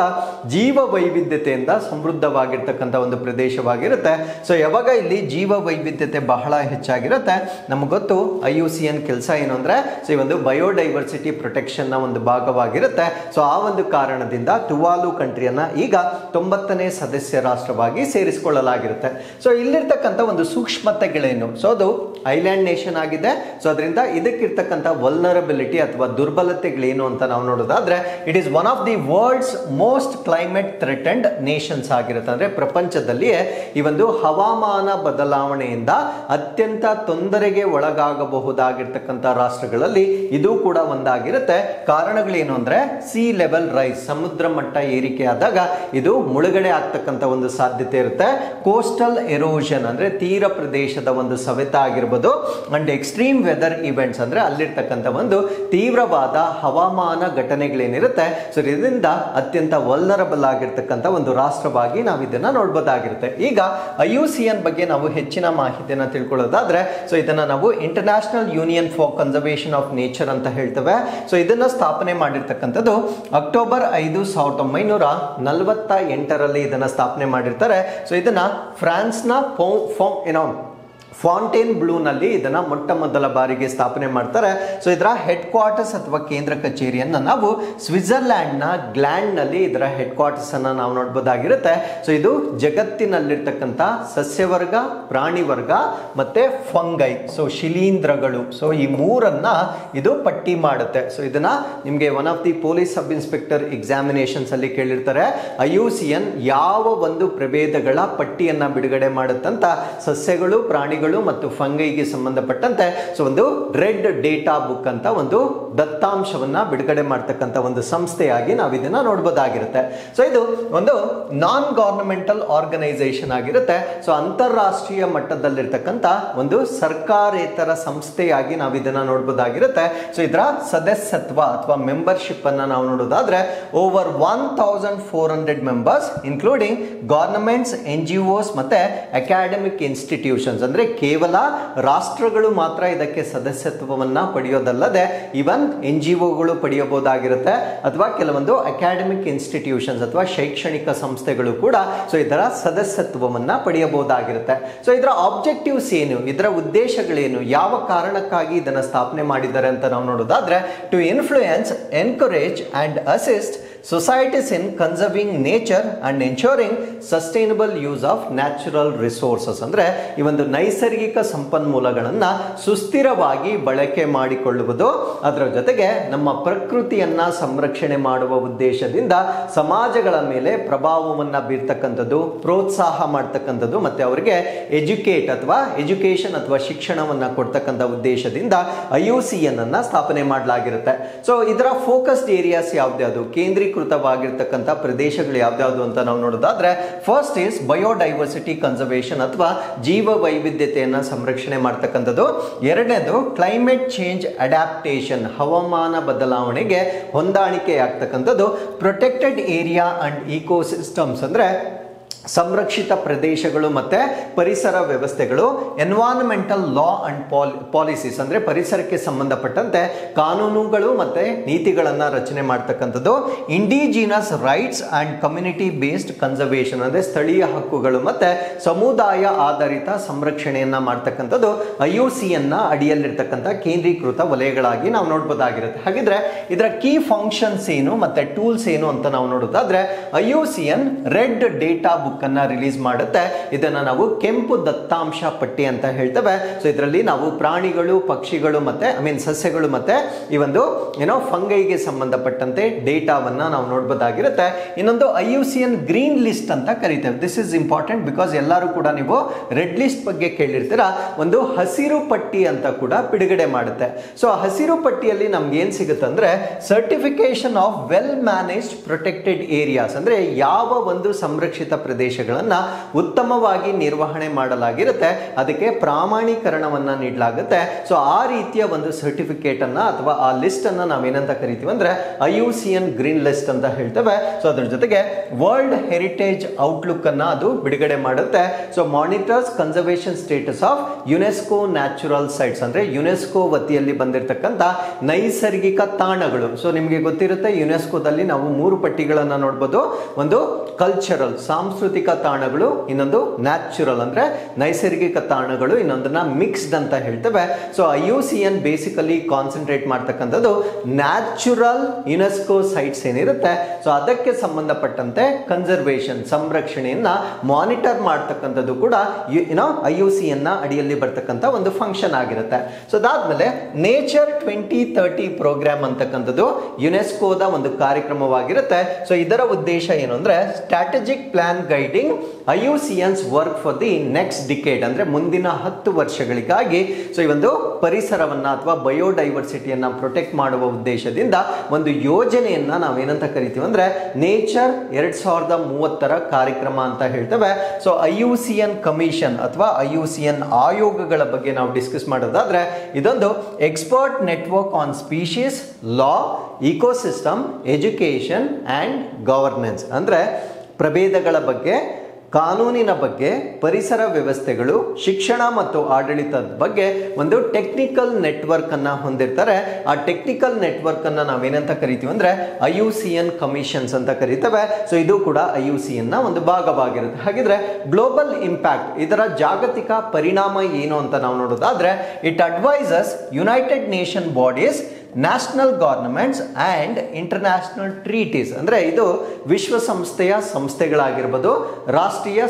ಜೀವ ವೈವಿಧ್ಯತೆಯಿಂದ ಸಮೃದ್ಧವಾಗಿರ್ತಕ್ಕಂಥ ಒಂದು ಪ್ರದೇಶವಾಗಿರುತ್ತೆ. ಸೊ ಯಾವಾಗ ಇಲ್ಲಿ ಜೀವ ವೈವಿಧ್ಯತೆ ಬಹಳ ಹೆಚ್ಚಾಗಿರುತ್ತೆ, ನಮ್ಗೆ ಗೊತ್ತು IUCN ಕೆಲಸ ಏನು ಅಂದ್ರೆ ಸೊ ಈ ಒಂದು ಬಯೋಡೈವರ್ಸಿಟಿ ಪ್ರೊಟೆಕ್ಷನ್ ನ ಒಂದು ಭಾಗವಾಗಿರುತ್ತೆ. ಸೊ ಆ ಒಂದು ಕಾರಣದಿಂದ ಟುವಾಲು ಕಂಟ್ರಿಯನ್ನ ಈಗ 90ನೇ ಸದಸ್ಯ ರಾಷ್ಟ್ರವಾಗಿ ಸೇರಿಸಿಕೊಳ್ಳಲಾಗಿರುತ್ತೆ. ಸೊ ಇಲ್ಲಿರ್ತಕ್ಕಂಥ ಒಂದು ಸೂಕ್ಷ್ಮತೆಗಳೇನು, ಸೊ ಅದು ಐಲ್ಯಾಂಡ್ ನೇಷನ್ ಆಗಿದೆ. ಸೊ ಅದರಿಂದ ಇದಕ್ಕಿರ್ತಕ್ಕಂಥ ವಲ್ನರಬಿಲಿಟಿ ಅಥವಾ ದುರ್ಬಲತೆಗಳೇನು ಅಂತ ನಾವು ನೋಡೋದಾದ್ರೆ, it is one of the world's most climate threatened nations ಆಗಿರುತ್ತೆ. ಅಂದ್ರೆ ಪ್ರಪಂಚದಲ್ಲಿಯೇ ಈ ಒಂದು ಹವಾಮಾನ ಬದಲಾವಣೆಯಿಂದ ಅತ್ಯಂತ ತೊಂದರೆಗೆ ಒಳಗಾಗಬಹುದಾಗಿರ್ತಕ್ಕಂಥ ರಾಷ್ಟ್ರಗಳಲ್ಲಿ ಇದು ಕೂಡ ಒಂದಾಗಿರುತ್ತೆ. ಕಾರಣಗಳೇನು ಅಂದ್ರೆ ಸಿ ಲೆವೆಲ್ ರೈಸ್, ಸಮುದ್ರ ಮಟ್ಟ ಏರಿಕೆಯಾದಾಗ ಇದು ಮುಳುಗಡೆ ಆಗ್ತಕ್ಕಂಥ ಒಂದು ಸಾಧ್ಯತೆ ಇರುತ್ತೆ. ಕೋಸ್ಟಲ್ ಎರೋಷನ್ ಅಂದ್ರೆ ತೀರ ಪ್ರದೇಶದ ಒಂದು ಸವೆತ ಆಗಿರ್ಬೋದು, ಅಂಡ್ ಎಕ್ಸ್ಟ್ರೀಮ್ ವೆದರ್ ಇವೆಂಟ್ಸ್ ಅಂದ್ರೆ ಅಲ್ಲಿರ್ತಕ್ಕಂಥ ಒಂದು ತೀವ್ರವಾದ ಹವಾಮಾನ ಘಟನೆಗಳೇನಿರುತ್ತೆ. ಸೊ ಇದರಿಂದ ಅತ್ಯಂತ ವಲ್ನರಬಲ್ ಆಗಿರ್ತಕ್ಕಂಥ ಒಂದು ರಾಷ್ಟ್ರವಾಗಿ ನಾವು ಇದನ್ನ ನೋಡಬಹುದಾಗಿರುತ್ತೆ. ಈಗ IUCN ಬಗ್ಗೆ ನಾವು ಹೆಚ್ಚಿನ ಮಾಹಿತಿಯನ್ನು ತಿಳ್ಕೊಳ್ಳೋದಾದ್ರೆ, ಸೊ ಇದನ್ನ ನಾವು international union for conservation of nature ಅಂತ ಹೇಳ್ತೇವೆ. ಸೊ ಇದನ್ನ ಸ್ಥಾಪನೆ ಮಾಡಿರ್ತಕ್ಕಂಥದ್ದು ಅಕ್ಟೋಬರ್ 5, 1948ರಲ್ಲಿ ಇದನ್ನ ಸ್ಥಾಪನೆ ಮಾಡಿರ್ತಾರೆ. ಸೊ ಇದನ್ನ ಫ್ರಾನ್ಸ್ನ ಫಾಂಟೇನ್ ಬ್ಲೂ ನಲ್ಲಿ ಇದನ್ನ ಮೊಟ್ಟ ಮೊದಲ ಬಾರಿಗೆ ಸ್ಥಾಪನೆ ಮಾಡ್ತಾರೆ. ಸೊ ಇದರ ಹೆಡ್ ಕ್ವಾರ್ಟರ್ಸ್ ಅಥವಾ ಕೇಂದ್ರ ಕಚೇರಿಯನ್ನ ನಾವು ಸ್ವಿಟ್ಜರ್ಲ್ಯಾಂಡ್ ನ ಗ್ಲ್ಯಾಂಡ್ ನಲ್ಲಿ ಇದರ ಹೆಡ್ ಕ್ವಾರ್ಟರ್ಸ್ ಅನ್ನ ನಾವು ನೋಡಬಹುದಾಗಿರುತ್ತೆ. ಸೊ ಇದು ಜಗತ್ತಿನಲ್ಲಿರ್ತಕ್ಕಂಥ ಸಸ್ಯವರ್ಗ, ಪ್ರಾಣಿ ವರ್ಗ ಮತ್ತೆ ಫಂಗೈ, ಸೊ ಶಿಲೀಂಧ್ರಗಳು, ಸೊ ಈ ಮೂರನ್ನ ಇದು ಪಟ್ಟಿ ಮಾಡುತ್ತೆ. ಸೊ ಇದನ್ನ ನಿಮಗೆ one of the police sub inspector examinations ಅಲ್ಲಿ ಕೇಳಿರ್ತಾರೆ, IUCN ಯಾವ ಒಂದು ಪ್ರಭೇದಗಳ ಪಟ್ಟಿಯನ್ನ ಬಿಡುಗಡೆ ಮಾಡುತ್ತಂತ ಸಸ್ಯಗಳು, ಪ್ರಾಣಿಗಳು ಮತ್ತು ಫಂಗೈಗೆ ಸಂಬಂಧಪಟ್ಟಂತೆ ಸೊ ಒಂದು ರೆಡ್ ಡೇಟಾ ಬುಕ್ ಅಂತ ಒಂದು ದತ್ತಾಂಶವನ್ನ ಬಿಡುಗಡೆ ಮಾಡ್ತಕ್ಕಂಥ ಒಂದು ಸಂಸ್ಥೆಯಾಗಿ ನಾವು ಇದನ್ನ ನೋಡಬಹುದಾಗಿರುತ್ತೆ. ಸೊ ಇದು ಒಂದು ನಾನ್ ಗವರ್ನಮೆಂಟಲ್ ಆರ್ಗನೈಸೇಷನ್ ಆಗಿರುತ್ತೆ. ಸೊ ಅಂತಾರಾಷ್ಟ್ರೀಯ ಮಟ್ಟದಲ್ಲಿರ್ತಕ್ಕಂಥ ಒಂದು ಸರ್ಕಾರೇತರ ಸಂಸ್ಥೆಯಾಗಿ ನಾವು ಇದನ್ನ ನೋಡಬಹುದಾಗಿರುತ್ತೆ. ಸೊ ಇದರ ಸದಸ್ಯತ್ವ ಅಥವಾ ಮೆಂಬರ್ಶಿಪ್ ಅನ್ನ ನಾವು ನೋಡೋದಾದ್ರೆ over 1400 members including governments, NGOs ಮತ್ತೆ ಅಕಾಡೆಮಿಕ್ ಇನ್ಸ್ಟಿಟ್ಯೂಷನ್ಸ್, ಅಂದ್ರೆ ಕೇವಲ ರಾಷ್ಟ್ರಗಳು ಮಾತ್ರ ಇದಕ್ಕೆ ಸದಸ್ಯತ್ವವನ್ನ ಪಡೆಯೋದಲ್ಲದೆ ಇವನ್ NGOಗಳು ಪಡೆಯಬಹುದಾಗಿರುತ್ತೆ, ಅಥವಾ ಕೆಲವೊಂದು ಅಕಾಡೆಮಿಕ್ ಇನ್ಸ್ಟಿಟ್ಯೂಷನ್ಸ್ ಅಥವಾ ಶೈಕ್ಷಣಿಕ ಸಂಸ್ಥೆಗಳು ಕೂಡ ಸೊ ಇದರ ಸದಸ್ಯತ್ವವನ್ನ ಪಡೆಯಬಹುದಾಗಿರುತ್ತೆ. ಸೊ ಇದರ ಆಬ್ಜೆಕ್ಟಿವ್ಸ್ ಏನು, ಇದರ ಉದ್ದೇಶಗಳೇನು, ಯಾವ ಕಾರಣಕ್ಕಾಗಿ ಇದನ್ನ ಸ್ಥಾಪನೆ ಮಾಡಿದ್ದಾರೆ ಅಂತ ನಾವು ನೋಡೋದಾದ್ರೆ, to influence, encourage and assist societies in conserving nature and ensuring sustainable use of natural resources. ಅಂದ್ರೆ ಈ ಒಂದು ನೈಸರ್ಗಿಕ ಸಂಪನ್ಮೂಲಗಳನ್ನ ಸುಸ್ಥಿರವಾಗಿ ಬಳಕೆ ಮಾಡಿಕೊಳ್ಳುವುದು, ಅದರ ಜೊತೆಗೆ ನಮ್ಮ ಪ್ರಕೃತಿಯನ್ನ ಸಂರಕ್ಷಣೆ ಮಾಡುವ ಉದ್ದೇಶದಿಂದ ಸಮಾಜಗಳ ಮೇಲೆ ಪ್ರಭಾವವನ್ನ ಬೀರ್ತಕ್ಕಂಥದ್ದು, ಪ್ರೋತ್ಸಾಹ ಮಾಡ್ತಕ್ಕಂಥದ್ದು, ಮತ್ತೆ ಅವರಿಗೆ ಎಜುಕೇಶನ್ ಅಥವಾ ಶಿಕ್ಷಣವನ್ನ ಕೊಡ್ತಕ್ಕಂಥ ಉದ್ದೇಶದಿಂದ IUCN ಅನ್ನ ಸ್ಥಾಪನೆ ಮಾಡಲಾಗಿರುತ್ತೆ. ಸೊ ಇದರ ಫೋಕಸ್ಡ್ ಏರಿಯಾಸ್ ಯಾವ್ದು, ಕೇಂದ್ರೀಕೃತವಾಗಿರ್ತಕ್ಕಂಥ ಪ್ರದೇಶಗಳು ಯಾವ್ಯಾವುದು ಅಂತ ನಾವು ನೋಡೋದಾದ್ರೆ, ಫಸ್ಟ್ ಈಸ್ ಬಯೋಡೈವರ್ಸಿಟಿ ಕನ್ಸರ್ವೇಷನ್ ಅಥವಾ ಜೀವ ವೈವಿಧ್ಯತೆಯನ್ನ ಸಂರಕ್ಷಣೆ ಮಾಡ್ತಕ್ಕಂಥದ್ದು. ಎರಡನೇದು ಕ್ಲೈಮೇಟ್ ಚೇಂಜ್ ಅಡ್ಯಾಪ್ಟೇಷನ್, ಹವಾಮಾನ ಬದಲಾವಣೆಗೆ ಹೊಂದಾಣಿಕೆ ಆಗ್ತಕ್ಕಂಥದ್ದು. ಪ್ರೊಟೆಕ್ಟೆಡ್ ಏರಿಯಾ ಅಂಡ್ ಇಕೋಸಿಸ್ಟಮ್ಸ್ ಅಂದ್ರೆ ಸಂರಕ್ಷಿತ ಪ್ರದೇಶಗಳು ಮತ್ತೆ ಪರಿಸರ ವ್ಯವಸ್ಥೆಗಳು. ಎನ್ವೈರನ್ಮೆಂಟಲ್ ಲಾ ಅಂಡ್ ಪಾಲಿಸೀಸ್ ಅಂದ್ರೆ ಪರಿಸರಕ್ಕೆ ಸಂಬಂಧಪಟ್ಟಂತೆ ಕಾನೂನುಗಳು ಮತ್ತೆ ನೀತಿಗಳನ್ನ ರಚನೆ ಮಾಡ್ತಕ್ಕಂಥದ್ದು. Indigenous rights and community based conservation ಅಂದ್ರೆ ಸ್ಥಳೀಯ ಹಕ್ಕುಗಳು ಮತ್ತೆ ಸಮುದಾಯ ಆಧಾರಿತ ಸಂರಕ್ಷಣೆಯನ್ನ ಮಾಡ್ತಕ್ಕಂಥದ್ದು IUCN ನ ಅಡಿಯಲ್ಲಿರ್ತಕ್ಕಂಥ ಕೇಂದ್ರೀಕೃತ ವಲಯಗಳಾಗಿ ನಾವು ನೋಡಬಹುದಾಗಿರುತ್ತೆ. ಹಾಗಿದ್ರೆ ಇದರ ಕೀ ಫಂಕ್ಷನ್ಸ್ ಏನು ಮತ್ತೆ ಟೂಲ್ಸ್ ಏನು ಅಂತ ನಾವು ನೋಡೋದಾದ್ರೆ, IUCN ರೆಡ್ ಡೇಟಾ ಬುಕ್ ಅನ್ನ ರಿಲೀಸ್ ಮಾಡುತ್ತೆ. ಇದನ್ನ ನಾವು ಕೆಂಪು ದತ್ತಾಂಶ ಪಟ್ಟಿ ಅಂತ ಹೇಳ್ತೇವೆ. ಸೊ ಇದರಲ್ಲಿ ನಾವು ಪ್ರಾಣಿಗಳು, ಪಕ್ಷಿಗಳು ಮತ್ತೆ ಸಸ್ಯಗಳು ಮತ್ತೆ ಈ ಒಂದು ಫಂಗೈಗೆ ಸಂಬಂಧಪಟ್ಟಂತೆ ಡೇಟಾವನ್ನ ನಾವು ನೋಡಬಹುದಾಗಿರುತ್ತೆ. ಇನ್ನೊಂದು IUCN ಗ್ರೀನ್ ಲಿಸ್ಟ್ ಅಂತ ಕರೀತೇವೆ. ದಿಸ್ ಇಸ್ ಇಂಪಾರ್ಟೆಂಟ್ ಬಿಕಾಸ್ ಎಲ್ಲರೂ ಕೂಡ ನೀವು ರೆಡ್ ಲಿಸ್ಟ್ ಬಗ್ಗೆ ಕೇಳಿರ್ತೀರಾ. ಒಂದು ಹಸಿರು ಪಟ್ಟಿ ಅಂತ ಕೂಡ ಬಿಡುಗಡೆ ಮಾಡುತ್ತೆ. ಸೊ ಹಸಿರು ಪಟ್ಟಿಯಲ್ಲಿ ನಮ್ಗೆ ಏನ್ ಸಿಗುತ್ತೆ ಅಂದ್ರೆ, certification of well managed protected areas ಅಂದ್ರೆ ಯಾವ ಒಂದು ಸಂರಕ್ಷಿತ ಪ್ರದೇಶಗಳನ್ನ ಉತ್ತಮವಾಗಿ ನಿರ್ವಹಣೆ ಮಾಡಲಾಗಿರುತ್ತೆ, ಅದಕ್ಕೆ ಪ್ರಾಮಾಣೀಕರಣವನ್ನ ನೀಡಲಾಗುತ್ತೆ. ಸೊ ಆ ರೀತಿಯ ಒಂದು ಸರ್ಟಿಫಿಕೇಟ್ ಅನ್ನ ಅಥವಾ ಆ ಲಿಸ್ಟ್ ಅನ್ನ ನಾವೇನಂತ ಕರಿತೀವಿ ಅಂದ್ರೆ IUCN ಗ್ರೀನ್ ಲಿಸ್ಟ್ ಅಂತ ಹೇಳ್ತೇವೆ. ಸೊ ಅದ್ರ ಜೊತೆಗೆ ವರ್ಲ್ಡ್ ಹೆರಿಟೇಜ್ ಔಟ್ಲುಕ್ ಅನ್ನ ಅದು ಬಿಡುಗಡೆ ಮಾಡುತ್ತೆ. So monitors conservation status of UNESCO natural sites, ಅಂದ್ರೆ ಯುನೆಸ್ಕೋ ವತಿಯಲ್ಲಿ ಬಂದಿರತಕ್ಕಂತ ನೈಸರ್ಗಿಕ ತಾಣಗಳು. ಸೊ ನಿಮಗೆ ಗೊತ್ತಿರುತ್ತೆ, ಯುನೆಸ್ಕೋದಲ್ಲಿ ನಾವು 3 ಪಟ್ಟಿಗಳನ್ನ ನೋಡಬಹುದು. ಒಂದು ಕಲ್ಚರಲ್ ಸಾಂಸ್ಕೃತಿಕ ತಾಣಗಳು, ಇನ್ನೊಂದು ನ್ಯಾಚುರಲ್ ಅಂದ್ರೆ ನೈಸರ್ಗಿಕ ತಾಣಗಳು, ಇನ್ನೊಂದನ್ನ ಮಿಕ್ಸ್ಡ್ ಅಂತ ಹೇಳ್ತೇವೆ. ಸೊ IUCN ಬೇಸಿಕಲಿ ಕಾನ್ಸಂಟ್ರೇಟ್ ಮಾಡ್ತಕ್ಕಂಥದ್ದು ನ್ಯಾಚುರಲ್ ಯುನೆಸ್ಕೋ ಸೈಟ್ಸ್ ಏನಿರುತ್ತೆ, ಸೊ ಅದಕ್ಕೆ ಸಂಬಂಧಪಟ್ಟಂತೆ ಕನ್ಸರ್ವೇಷನ್ ಸಂರಕ್ಷಣೆಯನ್ನ ಮಾನಿಟರ್ ಮಾಡ್ತಕ್ಕಂಥದ್ದು ಕೂಡ IUCN ನ ಅಡಿಯಲ್ಲಿ ಬರ್ತಕ್ಕಂಥ ಒಂದು ಫಂಕ್ಷನ್ ಆಗಿರುತ್ತೆ. ಸೊ ಅದಾದ್ಮೇಲೆ ನೇಚರ್ 2030 ಪ್ರೋಗ್ರಾಮ್ ಅಂತಕ್ಕಂಥದ್ದು ಯುನೆಸ್ಕೋದ ಒಂದು ಕಾರ್ಯಕ್ರಮವಾಗಿರುತ್ತೆ. ಸೊ ಇದರ ಉದ್ದೇಶ ಏನು ಅಂದ್ರೆ strategic plan guiding IUCN's work for the next decade, ಅಂದ್ರೆ ಮುಂದಿನ 10 ವರ್ಷಗಳಿಗಾಗಿ ಸೊ ಈ ಒಂದು ಪರಿಸರವನ್ನ ಅಥವಾ ಬಯೋಡೈವರ್ಸಿಟಿಯನ್ನ ಪ್ರೊಟೆಕ್ಟ್ ಮಾಡುವ ಉದ್ದೇಶದಿಂದ ಒಂದು ಯೋಜನೆಯನ್ನ ನಾವೇನಂತ ಕರಿತೀವಿ ಅಂದ್ರೆ ನೇಚರ್ 2030 ಕಾರ್ಯಕ್ರಮ ಅಂತ ಹೇಳ್ತೇವೆ. ಸೊ IUCN ಕಮಿಷನ್ ಅಥವಾ IUCN ಆಯೋಗಗಳ ಬಗ್ಗೆ ನಾವು ಡಿಸ್ಕಸ್ ಮಾಡೋದಾದ್ರೆ ಇದೊಂದು expert network on species, law, ecosystem, education and governance, ಅಂದ್ರೆ ಪ್ರಭೇದಗಳ ಬಗ್ಗೆ, ಕಾನೂನಿನ ಬಗ್ಗೆ, ಪರಿಸರ ವ್ಯವಸ್ಥೆಗಳು, ಶಿಕ್ಷಣ ಮತ್ತು ಆಡಳಿತದ ಬಗ್ಗೆ ಒಂದು ಟೆಕ್ನಿಕಲ್ ನೆಟ್ವರ್ಕ್ ಅನ್ನ ಹೊಂದಿರ್ತಾರೆ. ಆ ಟೆಕ್ನಿಕಲ್ ನೆಟ್ವರ್ಕ್ ಅನ್ನ ನಾವೇನಂತ ಕರಿತೀವಿ ಅಂದ್ರೆ IUCN ಕಮಿಷನ್ಸ್ ಅಂತ ಕರಿತೇವೆ. ಸೊ ಇದು ಕೂಡ IUCN ನ ಒಂದು ಭಾಗವಾಗಿರುತ್ತೆ. ಹಾಗಿದ್ರೆ ಗ್ಲೋಬಲ್ ಇಂಪ್ಯಾಕ್ಟ್, ಇದರ ಜಾಗತಿಕ ಪರಿಣಾಮ ಏನು ಅಂತ ನಾವು ನೋಡೋದಾದ್ರೆ it advises United nation bodies, national governments and international treaties, ಅಂದ್ರೆ ಇದು ವಿಶ್ವಸಂಸ್ಥೆಯ ಸಂಸ್ಥೆಗಳಾಗಿರ್ಬೋದು, ರಾಷ್ಟ್ರೀಯ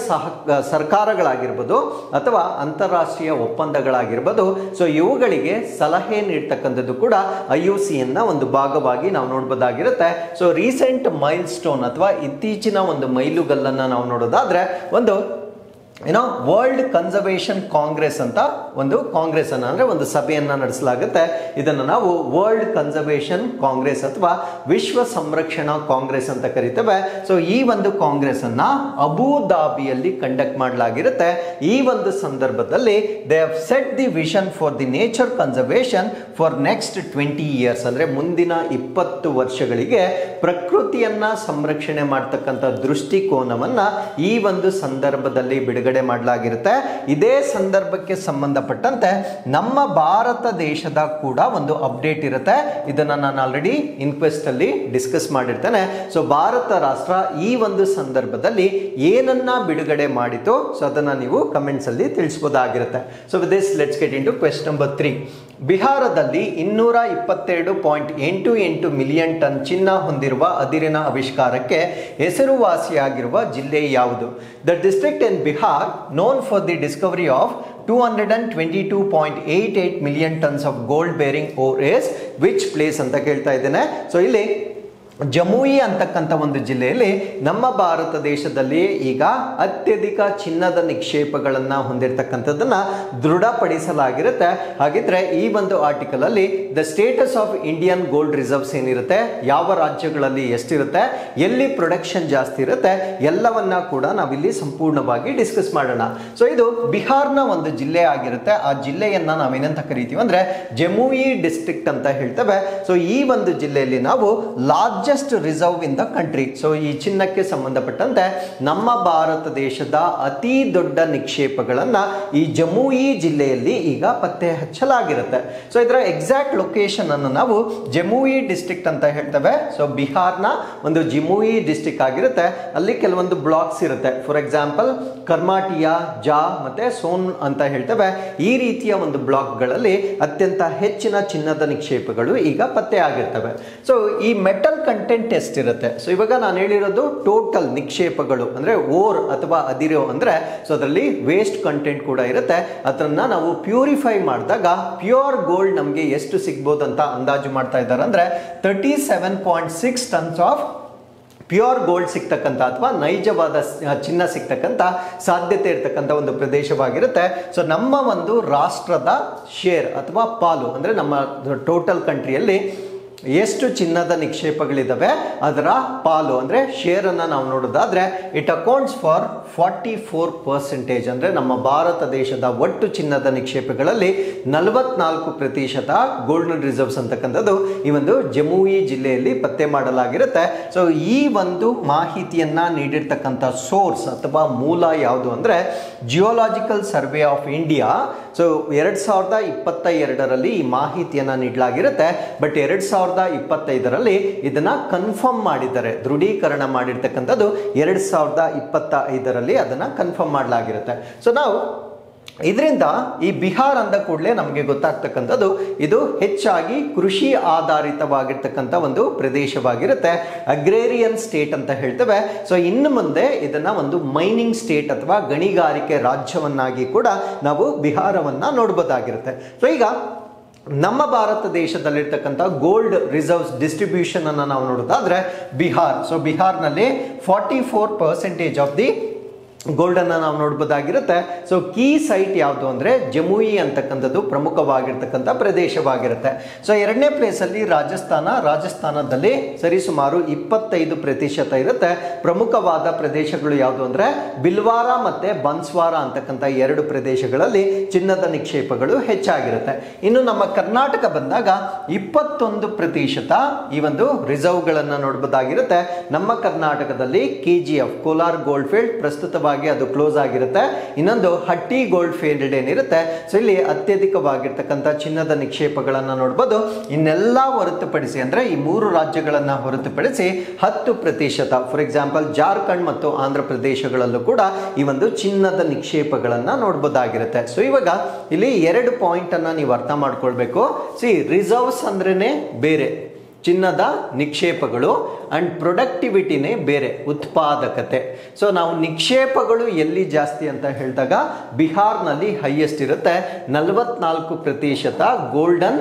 ಸರ್ಕಾರಗಳಾಗಿರ್ಬೋದು ಅಥವಾ ಅಂತಾರಾಷ್ಟ್ರೀಯ ಒಪ್ಪಂದಗಳಾಗಿರ್ಬೋದು. ಸೊ ಇವುಗಳಿಗೆ ಸಲಹೆ ನೀಡ್ತಕ್ಕಂಥದ್ದು ಕೂಡ IUCN ನ ಒಂದು ಭಾಗವಾಗಿ ನಾವು ನೋಡಬಹುದಾಗಿರುತ್ತೆ. ಸೊ ರೀಸೆಂಟ್ ಮೈಲ್ ಸ್ಟೋನ್ ಅಥವಾ ಇತ್ತೀಚಿನ ಒಂದು ಮೈಲುಗಲ್ಲನ್ನ ನಾವು ನೋಡೋದಾದ್ರೆ ಒಂದು ವರ್ಲ್ಡ್ ಕನ್ಸರ್ವೇಷನ್ ಕಾಂಗ್ರೆಸ್ ಅಂತ ಒಂದು ಕಾಂಗ್ರೆಸ್ ಅನ್ನ ಅಂದ್ರೆ ಒಂದು ಸಭೆಯನ್ನ ನಡೆಸಲಾಗುತ್ತೆ. ಇದನ್ನು ನಾವು ವರ್ಲ್ಡ್ ಕನ್ಸರ್ವೇಷನ್ ಕಾಂಗ್ರೆಸ್ ಅಥವಾ ವಿಶ್ವ ಸಂರಕ್ಷಣಾ ಕಾಂಗ್ರೆಸ್ ಅಂತ ಕರಿತೇವೆ. ಸೊ ಈ ಒಂದು ಕಾಂಗ್ರೆಸ್ ಅನ್ನ ಅಬುಧಾಬಿಯಲ್ಲಿ ಕಂಡಕ್ಟ್ ಮಾಡಲಾಗಿರುತ್ತೆ. ಈ ಒಂದು ಸಂದರ್ಭದಲ್ಲಿ they have set the vision for the nature conservation for next 20 years, ಅಂದ್ರೆ ಮುಂದಿನ 20 ವರ್ಷಗಳಿಗೆ ಪ್ರಕೃತಿಯನ್ನ ಸಂರಕ್ಷಣೆ ಮಾಡತಕ್ಕಂಥ ದೃಷ್ಟಿಕೋನವನ್ನ ಈ ಒಂದು ಸಂದರ್ಭದಲ್ಲಿ ಬಿಡುಗಡೆ ಮಾಡಲಾಗಿರುತ್ತೆ. ಇದೇ ಸಂದರ್ಭಕ್ಕೆ ಸಂಬಂಧಪಟ್ಟಂತೆ ನಮ್ಮ ಭಾರತ ದೇಶದ ಕೂಡ ಒಂದು ಅಪ್ಡೇಟ್ ಇರುತ್ತೆ. ಇದನ್ನ ನಾನು ಆಲ್ರೆಡಿ ಇನ್ಕ್ವೆಸ್ಟ್ ಅಲ್ಲಿ ಡಿಸ್ಕಸ್ ಮಾಡಿರ್ತೇನೆ. ಸೊ ಭಾರತ ರಾಷ್ಟ್ರ ಈ ಒಂದು ಸಂದರ್ಭದಲ್ಲಿ ಏನನ್ನ ಬಿಡುಗಡೆ ಮಾಡಿತು, ಸೊ ಅದನ್ನ ನೀವು ಕಮೆಂಟ್ಸ್ ಅಲ್ಲಿ ತಿಳಿಸಬಹುದಾಗಿರುತ್ತೆ. So with this let's get into question number 3. ಬಿಹಾರದಲ್ಲಿ 222.88 ಮಿಲಿಯನ್ ಟನ್ ಚಿನ್ನ ಹೊಂದಿರುವ ಅದಿರಿನ ಆವಿಷ್ಕಾರಕ್ಕೆ ಹೆಸರುವಾಸಿಯಾಗಿರುವ ಜಿಲ್ಲೆ ಯಾವುದು? The district in Bihar known for the discovery of 222.88 million tons of gold bearing ore is which place ಅಂತ ಕೇಳ್ತಾ ಇದ್ದೇನೆ. ಸೊ ಇಲ್ಲಿ ಜಮುಯಿ ಅಂತಕ್ಕಂಥ ಒಂದು ಜಿಲ್ಲೆಯಲ್ಲಿ ನಮ್ಮ ಭಾರತ ದೇಶದಲ್ಲಿ ಈಗ ಅತ್ಯಧಿಕ ಚಿನ್ನದ ನಿಕ್ಷೇಪಗಳನ್ನ ಹೊಂದಿರತಕ್ಕಂಥದ್ದನ್ನ ದೃಢಪಡಿಸಲಾಗಿರುತ್ತೆ. ಹಾಗಿದ್ರೆ ಈ ಒಂದು ಆರ್ಟಿಕಲ್ ಅಲ್ಲಿ the status of Indian gold reserves ಏನಿರುತ್ತೆ, ಯಾವ ರಾಜ್ಯಗಳಲ್ಲಿ ಎಷ್ಟಿರುತ್ತೆ, ಎಲ್ಲಿ ಪ್ರೊಡಕ್ಷನ್ ಜಾಸ್ತಿ ಇರುತ್ತೆ, ಎಲ್ಲವನ್ನ ಕೂಡ ನಾವಿಲ್ಲಿ ಸಂಪೂರ್ಣವಾಗಿ ಡಿಸ್ಕಸ್ ಮಾಡೋಣ. ಸೊ ಇದು ಬಿಹಾರ್ನ ಒಂದು ಜಿಲ್ಲೆ ಆಗಿರುತ್ತೆ. ಆ ಜಿಲ್ಲೆಯನ್ನ ನಾವೇನಂತ ಕರಿತೀವಿ ಅಂದ್ರೆ ಜಮುಯಿ ಡಿಸ್ಟ್ರಿಕ್ಟ್ ಅಂತ ಹೇಳ್ತೇವೆ. ಸೊ ಈ ಒಂದು ಜಿಲ್ಲೆಯಲ್ಲಿ ನಾವು largest reserve in the country, so ಈ ಚಿನ್ನಕ್ಕೆ ಸಂಬಂಧಪಟ್ಟಂತೆ ನಮ್ಮ ಭಾರತ ದೇಶದ ಅತಿ ದೊಡ್ಡ ನಿಕ್ಷೇಪಗಳನ್ನ ಈ ಜಮುಯಿ ಜಿಲ್ಲೆಯಲ್ಲಿ ಈಗ ಪತ್ತೆ ಹಚ್ಚಲಾಗಿರುತ್ತೆ. ಸೊ ಇದರ ಎಕ್ಸಾಕ್ಟ್ ಲೊಕೇಶನ್ ಅನ್ನು ನಾವು ಜಮುಯಿ ಡಿಸ್ಟ್ರಿಕ್ಟ್ ಅಂತ ಹೇಳ್ತೇವೆ. ಸೊ ಬಿಹಾರ್ನ ಒಂದು ಜಮುಯಿ ಡಿಸ್ಟ್ರಿಕ್ಟ್ ಆಗಿರುತ್ತೆ. ಅಲ್ಲಿ ಕೆಲವೊಂದು ಬ್ಲಾಕ್ಸ್ ಇರುತ್ತೆ. ಫಾರ್ ಎಕ್ಸಾಂಪಲ್ ಕರ್ಮಾಟಿಯಾ, ಜಾ ಮತ್ತೆ ಸೋನ್ ಅಂತ ಹೇಳ್ತೇವೆ. ಈ ರೀತಿಯ ಒಂದು ಬ್ಲಾಕ್ಗಳಲ್ಲಿ ಅತ್ಯಂತ ಹೆಚ್ಚಿನ ಚಿನ್ನದ ನಿಕ್ಷೇಪಗಳು ಈಗ ಪತ್ತೆ ಆಗಿರ್ತವೆ. ಸೊ ಈ ಮೆಟಲ್ ಕಂಟೆಂಟ್ ಎಷ್ಟಿರುತ್ತೆ? ಸೊ ಇವಾಗ ನಾನು ಹೇಳಿರೋದು ಟೋಟಲ್ ನಿಕ್ಷೇಪಗಳು ಅಂದ್ರೆ ಓರ್ ಅಥವಾ ಅದಿರೋ ಅಂದ್ರೆ ಸೊ ಅದರಲ್ಲಿ ವೇಸ್ಟ್ ಕಂಟೆಂಟ್ ಕೂಡ ಇರುತ್ತೆ. ಅದನ್ನ ನಾವು ಪ್ಯೂರಿಫೈ ಮಾಡಿದಾಗ ಪ್ಯೂರ್ ಗೋಲ್ಡ್ ನಮಗೆ ಎಷ್ಟು ಸಿಗ್ಬೋದು ಅಂತ ಅಂದಾಜು ಮಾಡ್ತಾ ಇದ್ದಾರೆ ಅಂದ್ರೆ 37.6 ಟನ್ಸ್ ಆಫ್ ಪ್ಯೂರ್ ಗೋಲ್ಡ್ ಸಿಗ್ತಕ್ಕಂಥ ಅಥವಾ ನೈಜವಾದ ಚಿನ್ನ ಸಿಗ್ತಕ್ಕಂಥ ಸಾಧ್ಯತೆ ಇರತಕ್ಕಂಥ ಒಂದು ಪ್ರದೇಶವಾಗಿರುತ್ತೆ. ಸೊ ನಮ್ಮ ಒಂದು ರಾಷ್ಟ್ರದ ಶೇರ್ ಅಥವಾ ಪಾಲು ಅಂದ್ರೆ ನಮ್ಮ ಟೋಟಲ್ ಕಂಟ್ರಿಯಲ್ಲಿ ಎಷ್ಟು ಚಿನ್ನದ ನಿಕ್ಷೇಪಗಳಿದಾವೆ ಅದರ ಪಾಲು ಅಂದ್ರೆ ಶೇರ್ ಅನ್ನ ನಾವು ನೋಡೋದಾದ್ರೆ ಇಟ್ ಅಕೌಂಟ್ಸ್ ಫಾರ್ 44%. ಅಂದ್ರೆ ನಮ್ಮ ಭಾರತ ದೇಶದ ಒಟ್ಟು ಚಿನ್ನದ ನಿಕ್ಷೇಪಗಳಲ್ಲಿ 44% ಗೋಲ್ಡನ್ ರಿಸರ್ವ್ಸ್ ಅಂತಕ್ಕಂಥದ್ದು ಈ ಒಂದು ಜಮುಯಿ ಜಿಲ್ಲೆಯಲ್ಲಿ ಪತ್ತೆ ಮಾಡಲಾಗಿರುತ್ತೆ. ಸೊ ಈ ಒಂದು ಮಾಹಿತಿಯನ್ನ ನೀಡಿರ್ತಕ್ಕಂಥ ಸೋರ್ಸ್ ಅಥವಾ ಮೂಲ ಯಾವುದು ಅಂದ್ರೆ geological survey of India. So 2022ರಲ್ಲಿ ಈ ಮಾಹಿತಿಯನ್ನ ನೀಡಲಾಗಿರುತ್ತೆ. ಬಟ್ 2025ರಲ್ಲಿ ಇದನ್ನ ಕನ್ಫರ್ಮ್ ಮಾಡಿದ್ದಾರೆ, ದೃಢೀಕರಣ ಮಾಡಿರ್ತಕ್ಕಂಥದ್ದು 2025ರಲ್ಲಿ ಅದನ್ನ ಕನ್ಫರ್ಮ್ ಮಾಡಲಾಗಿರುತ್ತೆ. ಸೊ ನಾವು ಇದರಿಂದ ಈ ಬಿಹಾರ್ ಅಂದ ಕೂಡಲೇ ನಮಗೆ ಗೊತ್ತಾಗ್ತಕ್ಕಂಥದ್ದು ಇದು ಹೆಚ್ಚಾಗಿ ಕೃಷಿ ಆಧಾರಿತವಾಗಿರ್ತಕ್ಕಂಥ ಒಂದು ಪ್ರದೇಶವಾಗಿರುತ್ತೆ. ಅಗ್ರೇರಿಯನ್ ಸ್ಟೇಟ್ ಅಂತ ಹೇಳ್ತೇವೆ. ಸೊ ಇನ್ನು ಮುಂದೆ ಇದನ್ನ ಒಂದು ಮೈನಿಂಗ್ ಸ್ಟೇಟ್ ಅಥವಾ ಗಣಿಗಾರಿಕೆ ರಾಜ್ಯವನ್ನಾಗಿ ಕೂಡ ನಾವು ಬಿಹಾರವನ್ನ ನೋಡಬಹುದಾಗಿರುತ್ತೆ. ಸೊ ಈಗ ನಮ್ಮ ಭಾರತ ದೇಶದಲ್ಲಿರ್ತಕ್ಕಂಥ ಗೋಲ್ಡ್ ರಿಸರ್ವ್ಸ್ ಡಿಸ್ಟ್ರಿಬ್ಯೂಷನ್ ಅನ್ನ ನಾವು ನೋಡೋದಾದ್ರೆ ಬಿಹಾರ್, ಸೊ ಬಿಹಾರ್ನಲ್ಲಿ 44% ಆಫ್ ದಿ ಗೋಲ್ಡ್ ಅನ್ನ ನಾವು ನೋಡಬಹುದಾಗಿರುತ್ತೆ. ಸೊ ಕೀ ಸೈಟ್ ಯಾವುದು ಅಂದ್ರೆ ಜಮುಯಿ ಅಂತಕ್ಕಂಥದ್ದು ಪ್ರಮುಖವಾಗಿರ್ತಕ್ಕಂಥ ಪ್ರದೇಶವಾಗಿರುತ್ತೆ. ಸೊ ಎರಡನೇ ಪ್ಲೇಸ್ ಅಲ್ಲಿ ರಾಜಸ್ಥಾನದಲ್ಲಿ ಸರಿಸುಮಾರು 25% ಇರುತ್ತೆ. ಪ್ರಮುಖವಾದ ಪ್ರದೇಶಗಳು ಯಾವುದು ಅಂದ್ರೆ ಬಿಲ್ವಾರ ಮತ್ತೆ ಬನ್ಸ್ವಾರ ಅಂತಕ್ಕಂಥ ಎರಡು ಪ್ರದೇಶಗಳಲ್ಲಿ ಚಿನ್ನದ ನಿಕ್ಷೇಪಗಳು ಹೆಚ್ಚಾಗಿರುತ್ತೆ. ಇನ್ನು ನಮ್ಮ ಕರ್ನಾಟಕ ಬಂದಾಗ 21% ಈ ಒಂದು ರಿಸರ್ವ್ ಗಳನ್ನ ನೋಡಬಹುದಾಗಿರುತ್ತೆ. ನಮ್ಮ ಕರ್ನಾಟಕದಲ್ಲಿ KGF ಕೋಲಾರ್ ಗೋಲ್ಡ್ ಫೀಲ್ಡ್ ಪ್ರಸ್ತುತವಾಗಿ ಅದು ಕ್ಲೋಸ್ ಆಗಿರುತ್ತೆ. ಇನ್ನೊಂದು ಹಟ್ಟಿ ಗೋಲ್ಡ್ ಫೀಲ್ಡ್ ಏನಿರುತ್ತೆ, ಸೊ ಇಲ್ಲಿ ಅತ್ಯಧಿಕವಾಗಿರ್ತಕ್ಕಂಥ ಚಿನ್ನದ ನಿಕ್ಷೇಪಗಳನ್ನ ನೋಡಬಹುದು. ಇನ್ನೆಲ್ಲ ಹೊರತುಪಡಿಸಿ ಅಂದ್ರೆ ಈ 3 ರಾಜ್ಯಗಳನ್ನ ಹೊರತುಪಡಿಸಿ 10%, ಫಾರ್ ಎಕ್ಸಾಂಪಲ್ ಜಾರ್ಖಂಡ್ ಮತ್ತು ಆಂಧ್ರ ಪ್ರದೇಶಗಳಲ್ಲೂ ಕೂಡ ಈ ಒಂದು ಚಿನ್ನದ ನಿಕ್ಷೇಪಗಳನ್ನ ನೋಡಬಹುದಾಗಿರುತ್ತೆ. ಸೊ ಇವಾಗ ಇಲ್ಲಿ 2 ಪಾಯಿಂಟ್ ಅನ್ನ ನೀವು ಅರ್ಥ ಮಾಡ್ಕೊಳ್ಬೇಕು. ರಿಸರ್ವ್ಸ್ ಅಂದ್ರೇನೆ ಬೇರೆ, ಚಿನ್ನದ ನಿಕ್ಷೇಪಗಳು ಅಂಡ್ ಪ್ರೊಡಕ್ಟಿವಿಟಿನೇ ಬೇರೆ, ಉತ್ಪಾದಕತೆ. ಸೊ ನಾವು ನಿಕ್ಷೇಪಗಳು ಎಲ್ಲಿ ಜಾಸ್ತಿ ಅಂತ ಹೇಳಿದಾಗ ಬಿಹಾರ್ನಲ್ಲಿ ಹೈಯೆಸ್ಟ್ ಇರುತ್ತೆ. 44% ಗೋಲ್ಡನ್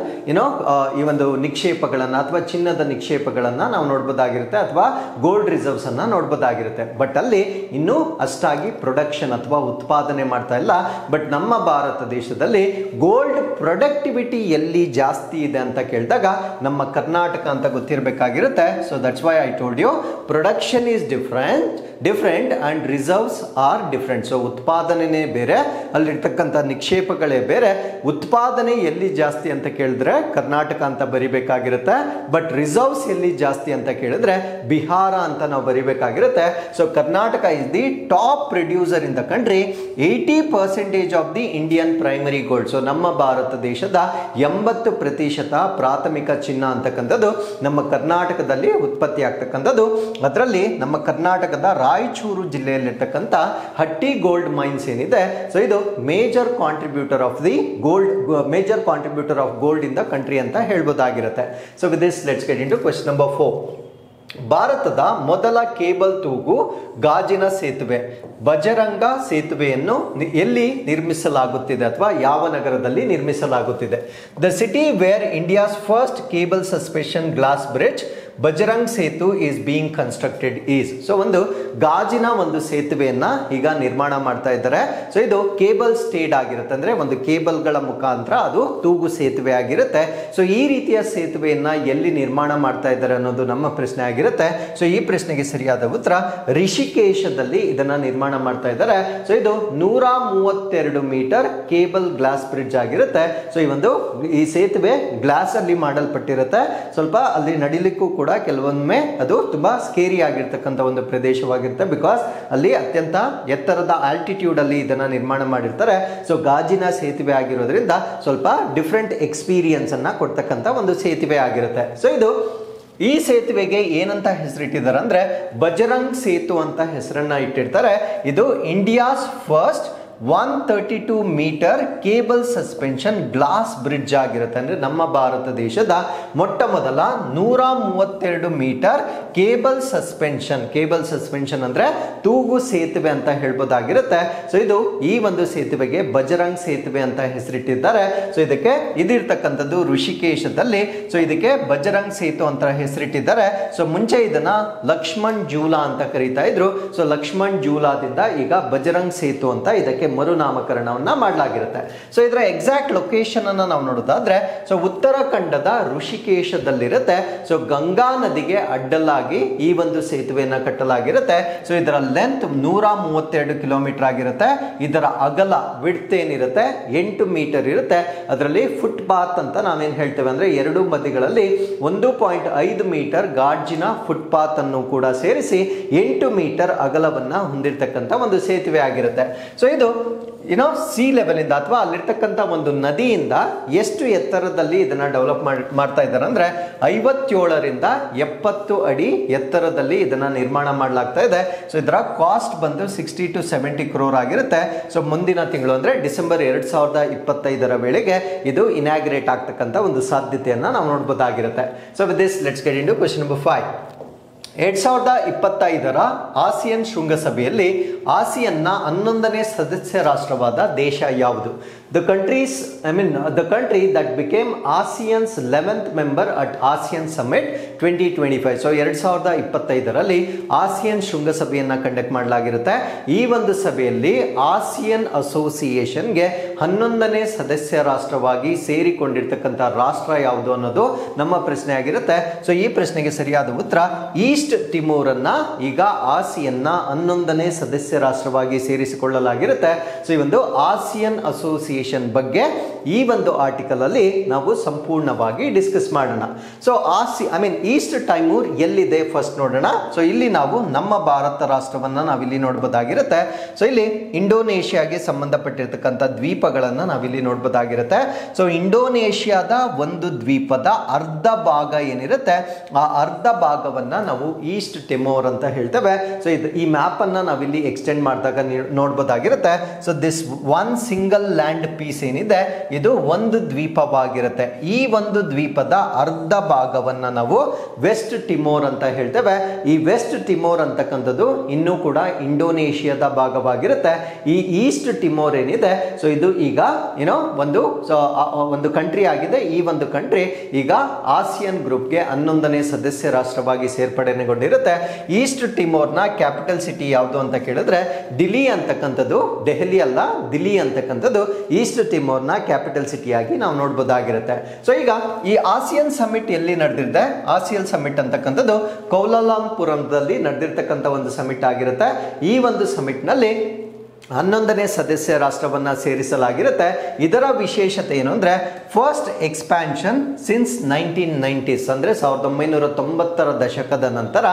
ಈ ಒಂದು ನಿಕ್ಷೇಪಗಳನ್ನ ಅಥವಾ ಚಿನ್ನದ ನಿಕ್ಷೇಪಗಳನ್ನ ನಾವು ನೋಡಬಹುದಾಗಿರುತ್ತೆ ಅಥವಾ ಗೋಲ್ಡ್ ರಿಸರ್ವ್ಸ್ ಅನ್ನ ನೋಡಬಹುದಾಗಿರುತ್ತೆ. ಬಟ್ ಅಲ್ಲಿ ಇನ್ನೂ ಅಷ್ಟಾಗಿ ಪ್ರೊಡಕ್ಷನ್ ಅಥವಾ ಉತ್ಪಾದನೆ ಮಾಡ್ತಾ ಇಲ್ಲ. ಬಟ್ ನಮ್ಮ ಭಾರತ ದೇಶದಲ್ಲಿ ಗೋಲ್ಡ್ ಪ್ರೊಡಕ್ಟಿವಿಟಿ ಎಲ್ಲಿ ಜಾಸ್ತಿ ಇದೆ ಅಂತ ಕೇಳಿದಾಗ ನಮ್ಮ ಕರ್ನಾಟಕ ಅಂತ ಗೊತ್ತಿರಬೇಕಾಗಿರುತ್ತೆ. So that's why I told you production is different and reserves are different. So ಉತ್ಪಾದನೆ ಬೇರೆ, ಅಲ್ಲಿರ್ತಕ್ಕಂಥ ನಿಕ್ಷೇಪಗಳೇ ಬೇರೆ. ಉತ್ಪಾದನೆ ಎಲ್ಲಿ ಜಾಸ್ತಿ ಅಂತ ಕೇಳಿದ್ರೆ ಕರ್ನಾಟಕ ಅಂತ ಬರಿಬೇಕಾಗಿರುತ್ತೆ. ಬಟ್ ರಿಸರ್ವ್ಸ್ ಎಲ್ಲಿ ಜಾಸ್ತಿ ಅಂತ ಕೇಳಿದ್ರೆ ಬಿಹಾರ ಅಂತ ನಾವು ಬರಿಬೇಕಾಗಿರುತ್ತೆ. So Karnataka is the top producer in the country. 80% of the Indian primary gold. So ನಮ್ಮ ಭಾರತ ದೇಶದ 80% ಪ್ರಾಥಮಿಕ ಚಿನ್ನ ಅಂತಕ್ಕಂಥದ್ದು ನಮ್ಮ ಕರ್ನಾಟಕದಲ್ಲಿ ಉತ್ಪತ್ತಿ ಆಗ್ತಕ್ಕಂಥದ್ದು. ಅದರಲ್ಲಿ ನಮ್ಮ ಕರ್ನಾಟಕದ ರಾಯಚೂರು ಜಿಲ್ಲೆಯಲ್ಲಿರ್ತಕ್ಕಂಥ ಹಟ್ಟಿ ಗೋಲ್ಡ್ ಮೈನ್ಸ್ ಏನಿದೆ, ಸೊ ಇದು major contributor of gold in the country ಅಂತ ಹೇಳ್ಬೋದಾಗಿರುತ್ತೆ. So with this let's get into question number 4. ಭಾರತದ ಮೊದಲ ಕೇಬಲ್ ತೂಗು ಗಾಜಿನ ಸೇತುವೆ ಬಜರಂಗ ಸೇತುವೆಯನ್ನು ಎಲ್ಲಿ ನಿರ್ಮಿಸಲಾಗುತ್ತಿದೆ ಅಥವಾ ಯಾವ ನಗರದಲ್ಲಿ ನಿರ್ಮಿಸಲಾಗುತ್ತಿದೆ? The city where India's first cable suspension glass bridge Bajrang Setu is being constructed is. So ಒಂದು ಗಾಜಿನ ಒಂದು ಸೇತುವೆಯನ್ನ ಈಗ ನಿರ್ಮಾಣ ಮಾಡ್ತಾ ಇದ್ದಾರೆ. ಸೊ ಇದು ಕೇಬಲ್ ಸ್ಟೇಡ್ ಆಗಿರುತ್ತೆ, ಅಂದ್ರೆ ಒಂದು ಕೇಬಲ್ಗಳ ಮುಖಾಂತರ ಅದು ತೂಗು ಸೇತುವೆ ಆಗಿರುತ್ತೆ. ಸೊ ಈ ರೀತಿಯ ಸೇತುವೆಯನ್ನ ಎಲ್ಲಿ ನಿರ್ಮಾಣ ಮಾಡ್ತಾ ಇದ್ದಾರೆ ಅನ್ನೋದು ನಮ್ಮ ಪ್ರಶ್ನೆ ಆಗಿರುತ್ತೆ. ಸೊ ಈ ಪ್ರಶ್ನೆಗೆ ಸರಿಯಾದ ಉತ್ತರ ರಿಷಿಕೇಶದಲ್ಲಿ ಇದನ್ನ ನಿರ್ಮಾಣ ಮಾಡ್ತಾ ಇದ್ದಾರೆ. ಸೊ ಇದು 132 ಮೀಟರ್ ಕೇಬಲ್ ಗ್ಲಾಸ್ ಬ್ರಿಡ್ಜ್ ಆಗಿರುತ್ತೆ. ಸೊ ಈ ಸೇತುವೆ ಗ್ಲಾಸ್ ಅಲ್ಲಿ ಮಾಡಲ್ಪಟ್ಟಿರುತ್ತೆ. ಸ್ವಲ್ಪ ಅಲ್ಲಿ ನಡಿಲಿಕ್ಕೂ ಕೂಡ ಕೆಲವೊಮ್ಮೆ ಅದು ತುಂಬಾ ಸ್ಕೇರಿ ಆಗಿರ್ತಕ್ಕಂಥ ಒಂದು ಪ್ರದೇಶವಾಗಿರುತ್ತೆ. ಬಿಕಾಸ್ ಅಲ್ಲಿ ಅತ್ಯಂತ ಎತ್ತರದ ಆಲ್ಟಿಟ್ಯೂಡ್ ಅಲ್ಲಿ ಇದನ್ನ ನಿರ್ಮಾಣ ಮಾಡಿರ್ತಾರೆ. ಸೊ ಗಾಜಿನ ಸೇತುವೆ ಆಗಿರೋದ್ರಿಂದ ಸ್ವಲ್ಪ ಡಿಫ್ರೆಂಟ್ ಎಕ್ಸ್ಪೀರಿಯನ್ಸ್ ಅನ್ನ ಕೊಡ್ತಕ್ಕಂಥ ಒಂದು ಸೇತುವೆ ಆಗಿರುತ್ತೆ. ಸೊ ಈ ಸೇತುವೆಗೆ ಏನಂತ ಹೆಸರಿಟ್ಟಿದ್ದಾರೆ ಅಂದ್ರೆ ಬಜರಂಗ್ ಸೇತು ಅಂತ ಹೆಸರನ್ನ ಇಟ್ಟಿರ್ತಾರೆ. ಇದು India's first 132 metre cable suspension glass bridge ಆಗಿರುತ್ತೆ. ಅಂದ್ರೆ ನಮ್ಮ ಭಾರತ ದೇಶದ ಮೊಟ್ಟ ಮೊದಲ 132 ಮೀಟರ್ ಕೇಬಲ್ ಸಸ್ಪೆನ್ಷನ್ ಅಂದ್ರೆ ತೂಗು ಸೇತುವೆ ಅಂತ ಹೇಳ್ಬೋದಾಗಿರುತ್ತೆ. ಸೊ ಇದು ಈ ಒಂದು ಸೇತುವೆಗೆ ಬಜರಂಗ್ ಸೇತುವೆ ಅಂತ ಹೆಸರಿಟ್ಟಿದ್ದಾರೆ. ಸೊ ಇದಕ್ಕೆ ಇದಿರ್ತಕ್ಕಂಥದ್ದು ಋಷಿಕೇಶದಲ್ಲಿ. ಸೊ ಇದಕ್ಕೆ ಬಜರಂಗ್ ಸೇತು ಅಂತ ಹೆಸರಿಟ್ಟಿದ್ದಾರೆ. ಸೊ ಮುಂಚೆ ಇದನ್ನ ಲಕ್ಷ್ಮಣ್ ಜೂಲಾ ಅಂತ ಕರೀತಾ ಇದ್ರು. ಸೊ ಲಕ್ಷ್ಮಣ್ ಜೂಲಾದಿಂದ ಈಗ ಬಜರಂಗ್ ಸೇತು ಅಂತ ಇದಕ್ಕೆ ಇದಕ್ಕೆ ಮರುನಾಮಕರಣವನ್ನ ಮಾಡಲಾಗಿರುತ್ತೆ. ಸೊ ಇದರ ಎಕ್ಸಾಕ್ಟ್ ಲೊಕೇಶನ್ ಅನ್ನ ನಾವು ನೋಡೋದಾದ್ರೆ ಸೊ ಉತ್ತರಾಖಂಡದ ಋಷಿಕೇಶದಲ್ಲಿರುತ್ತೆ. ಸೊ ಗಂಗಾ ನದಿಗೆ ಅಡ್ಡಲಾಗಿ ಈ ಒಂದು ಸೇತುವೆಯನ್ನ ಕಟ್ಟಲಾಗಿರುತ್ತೆ. ಸೊ ಇದರ ಲೆಂತ್ 132 ಕಿಲೋಮೀಟರ್ ಆಗಿರುತ್ತೆ. ಇದರ ಅಗಲ ವಿಡ್ತ್ ಏನಿರುತ್ತೆ 8 ಮೀಟರ್ ಇರುತ್ತೆ. ಅದರಲ್ಲಿ ಫುಟ್ಪಾತ್ ಅಂತ ನಾವೇನ್ ಹೇಳ್ತೇವೆ ಅಂದ್ರೆ ಎರಡು ಬದಿಗಳಲ್ಲಿ 1.5 ಮೀಟರ್ ಗಾಜಿನ ಫುಟ್ಪಾತ್ ಅನ್ನು ಕೂಡ ಸೇರಿಸಿ 8 ಮೀಟರ್ ಅಗಲವನ್ನ ಹೊಂದಿರತಕ್ಕಂತ ಒಂದು ಸೇತುವೆ ಆಗಿರುತ್ತೆ. ಸೊ ಇದು ಸಿ ಲೆವೆಲ್ ಇಂದ ಅಥವಾ ಅಲ್ಲಿರ್ತಕ್ಕಂಥ ಒಂದು ನದಿಯಿಂದ ಎಷ್ಟು ಎತ್ತರದಲ್ಲಿ ಇದನ್ನ ಡೆವಲಪ್ ಮಾಡ್ತಾ ಇದ್ದಾರೆ ಅಂದ್ರೆ 57ರಿಂದ 70 ಅಡಿ ಎತ್ತರದಲ್ಲಿ ಇದನ್ನ ನಿರ್ಮಾಣ ಮಾಡಲಾಗ್ತಾ ಇದೆ. ಸೊ ಇದರ ಕಾಸ್ಟ್ ಬಂದು 60 to 70 crore ಆಗಿರುತ್ತೆ. ಸೊ ಮುಂದಿನ ತಿಂಗಳು ಅಂದ್ರೆ ಡಿಸೆಂಬರ್ 2025ರ ವೇಳೆಗೆ ಇದು ಇನಾಗ್ರೇಟ್ ಆಗ್ತಕ್ಕಂಥ ಒಂದು ಸಾಧ್ಯತೆಯನ್ನ ನಾವು ನೋಡಬಹುದಾಗಿರುತ್ತೆ. So with this let's get into question number 5. 2025ರ ಆಸಿಯನ್ ಶೃಂಗಸಭೆಯಲ್ಲಿ ಆಸಿಯನ್ನ 11ನೇ ಸದಸ್ಯ ರಾಷ್ಟ್ರವಾದ ದೇಶ ಯಾವುದು? The country that became ASEAN's 11th member at ASEAN Summit 2025. So 2025ರಲ್ಲಿ ಆಸಿಯನ್ ಶೃಂಗಸಭೆಯನ್ನ ಕಂಡಕ್ಟ್ ಮಾಡಲಾಗಿರುತ್ತೆ. ಈ ಒಂದು ಸಭೆಯಲ್ಲಿ ಆಸಿಯನ್ ಅಸೋಸಿಯೇಷನ್ಗೆ 11ನೇ ಸದಸ್ಯ ರಾಷ್ಟ್ರವಾಗಿ ಸೇರಿಕೊಂಡಿರ್ತಕ್ಕಂಥ ರಾಷ್ಟ್ರ ಯಾವುದು ಅನ್ನೋದು ನಮ್ಮ ಪ್ರಶ್ನೆ ಆಗಿರುತ್ತೆ. ಸೊ ಈ ಪ್ರಶ್ನೆಗೆ ಸರಿಯಾದ ಉತ್ತರ ಈಸ್ಟ್ ತಿಮೋರ್ ಅನ್ನ ಈಗ ಆಸಿಯನ್ನ 11ನೇ ಸದಸ್ಯ ರಾಷ್ಟ್ರವಾಗಿ ಸೇರಿಸಿಕೊಳ್ಳಲಾಗಿರುತ್ತೆ. ಸೊ ಈ ಒಂದು ಆಸಿಯನ್ ಅಸೋಸಿಯೇಷನ್ ಬಗ್ಗೆ ಈ ಒಂದು ಆರ್ಟಿಕಲ್ ಅಲ್ಲಿ ನಾವು ಸಂಪೂರ್ಣವಾಗಿ ಡಿಸ್ಕಸ್ ಮಾಡೋಣ. ಸೊ ಈಸ್ಟ್ ಟೈಮೂರ್ ಎಲ್ಲಿದೆ ಫಸ್ಟ್ ನೋಡೋಣ. ಸೊ ಇಲ್ಲಿ ನಾವು ನಮ್ಮ ಭಾರತ ರಾಷ್ಟ್ರವನ್ನ ನಾವಿಲ್ಲಿ ನೋಡಬಹುದಾಗಿರುತ್ತೆ. ಸೊ ಇಲ್ಲಿ ಇಂಡೋನೇಷಿಯಾಗೆ ಸಂಬಂಧಪಟ್ಟಿರ್ತಕ್ಕಂಥ ದ್ವೀಪಗಳನ್ನ ನಾವಿಲ್ಲಿ ನೋಡಬಹುದಾಗಿರುತ್ತೆ. ಸೊ ಇಂಡೋನೇಷಿಯಾದ ಒಂದು ದ್ವೀಪದ ಅರ್ಧ ಭಾಗ ಏನಿರುತ್ತೆ ಆ ಅರ್ಧ ಭಾಗವನ್ನ ನಾವು ಈಸ್ಟ್ ಟಿಮೋರ್ ಅಂತ ಹೇಳ್ತೇವೆ. ಸೊ ಈ ಮ್ಯಾಪ್ ಅನ್ನ ನಾವಿಲ್ಲಿ ಎಕ್ಸ್ಟೆಂಡ್ ಮಾಡಿದಾಗ ನೋಡಬಹುದಾಗಿರುತ್ತೆ. So this one single land piece ಏನಿದೆ ಇದು ಒಂದು ದ್ವೀಪವಾಗಿರುತ್ತೆ. ಈ ಒಂದು ದ್ವೀಪದ ಅರ್ಧ ಭಾಗವನ್ನ ನಾವು ವೆಸ್ಟ್ ಟಿಮೋರ್ ಅಂತ ಹೇಳ್ತೇವೆ. ಈ ವೆಸ್ಟ್ ಟಿಮೋರ್ ಅಂತಕ್ಕಂಥದ್ದು ಇನ್ನೂ ಕೂಡ ಇಂಡೋನೇಷಿಯಾದ ಭಾಗವಾಗಿರುತ್ತೆ. ಈ ಈಸ್ಟ್ ಟಿಮೋರ್ ಏನಿದೆ ಸೊ ಇದು ಈಗ ಒಂದು ಕಂಟ್ರಿ ಆಗಿದೆ. ಈ ಒಂದು ಕಂಟ್ರಿ ಈಗ ಆಸಿಯನ್ ಗ್ರೂಪ್ಗೆ 11ನೇ ಸದಸ್ಯ ರಾಷ್ಟ್ರವಾಗಿ ಸೇರ್ಪಡೆಗೊಂಡಿರುತ್ತೆ. ಈಸ್ಟ್ ಟಿಮೋರ್ನ ಕ್ಯಾಪಿಟಲ್ ಸಿಟಿ ಯಾವುದು ಅಂತ ಕೇಳಿದ್ರೆ ದಿಲ್ಲಿ ಅಂತಕ್ಕಂಥದ್ದು, ದೆಹಲಿ ಅಲ್ಲ ದಿಲ್ಲಿ ಅಂತಕ್ಕಂಥದ್ದು ಈಸ್ಟ್ ಟಿಮೋರ್ನ ಕ್ಯಾಪಿಟಲ್ ಸಿಟಿಯಾಗಿ ನಾವು ನೋಡಬಹುದಾಗಿರುತ್ತೆ. ಸೊ ಈಗ ಈ ಆಸಿಯನ್ ಸಮಿಟ್ ಎಲ್ಲಿ ನಡೆದಿದೆ? ಆಸಿಯನ್ ಸಮಿಟ್ ಅಂತಕ್ಕಂಥದ್ದು ಕೌಲಾಲಂಪುರದಲ್ಲಿ ನಡೆದಿರ್ತಕ್ಕಂಥ ಒಂದು ಸಮಿಟ್ ಆಗಿರುತ್ತೆ. ಈ ಒಂದು ಸಮಿಟ್ ನಲ್ಲಿ 11ನೇ ಸದಸ್ಯ ರಾಷ್ಟ್ರವನ್ನ ಸೇರಿಸಲಾಗಿರುತ್ತೆ. ಇದರ ವಿಶೇಷತೆ ಏನು ಅಂದ್ರೆ ಫಸ್ಟ್ ಎಕ್ಸ್ಪ್ಯಾನ್ಷನ್ ಸಿನ್ಸ್ 1990s ಅಂದ್ರೆ 1990ರ ದಶಕದ ನಂತರ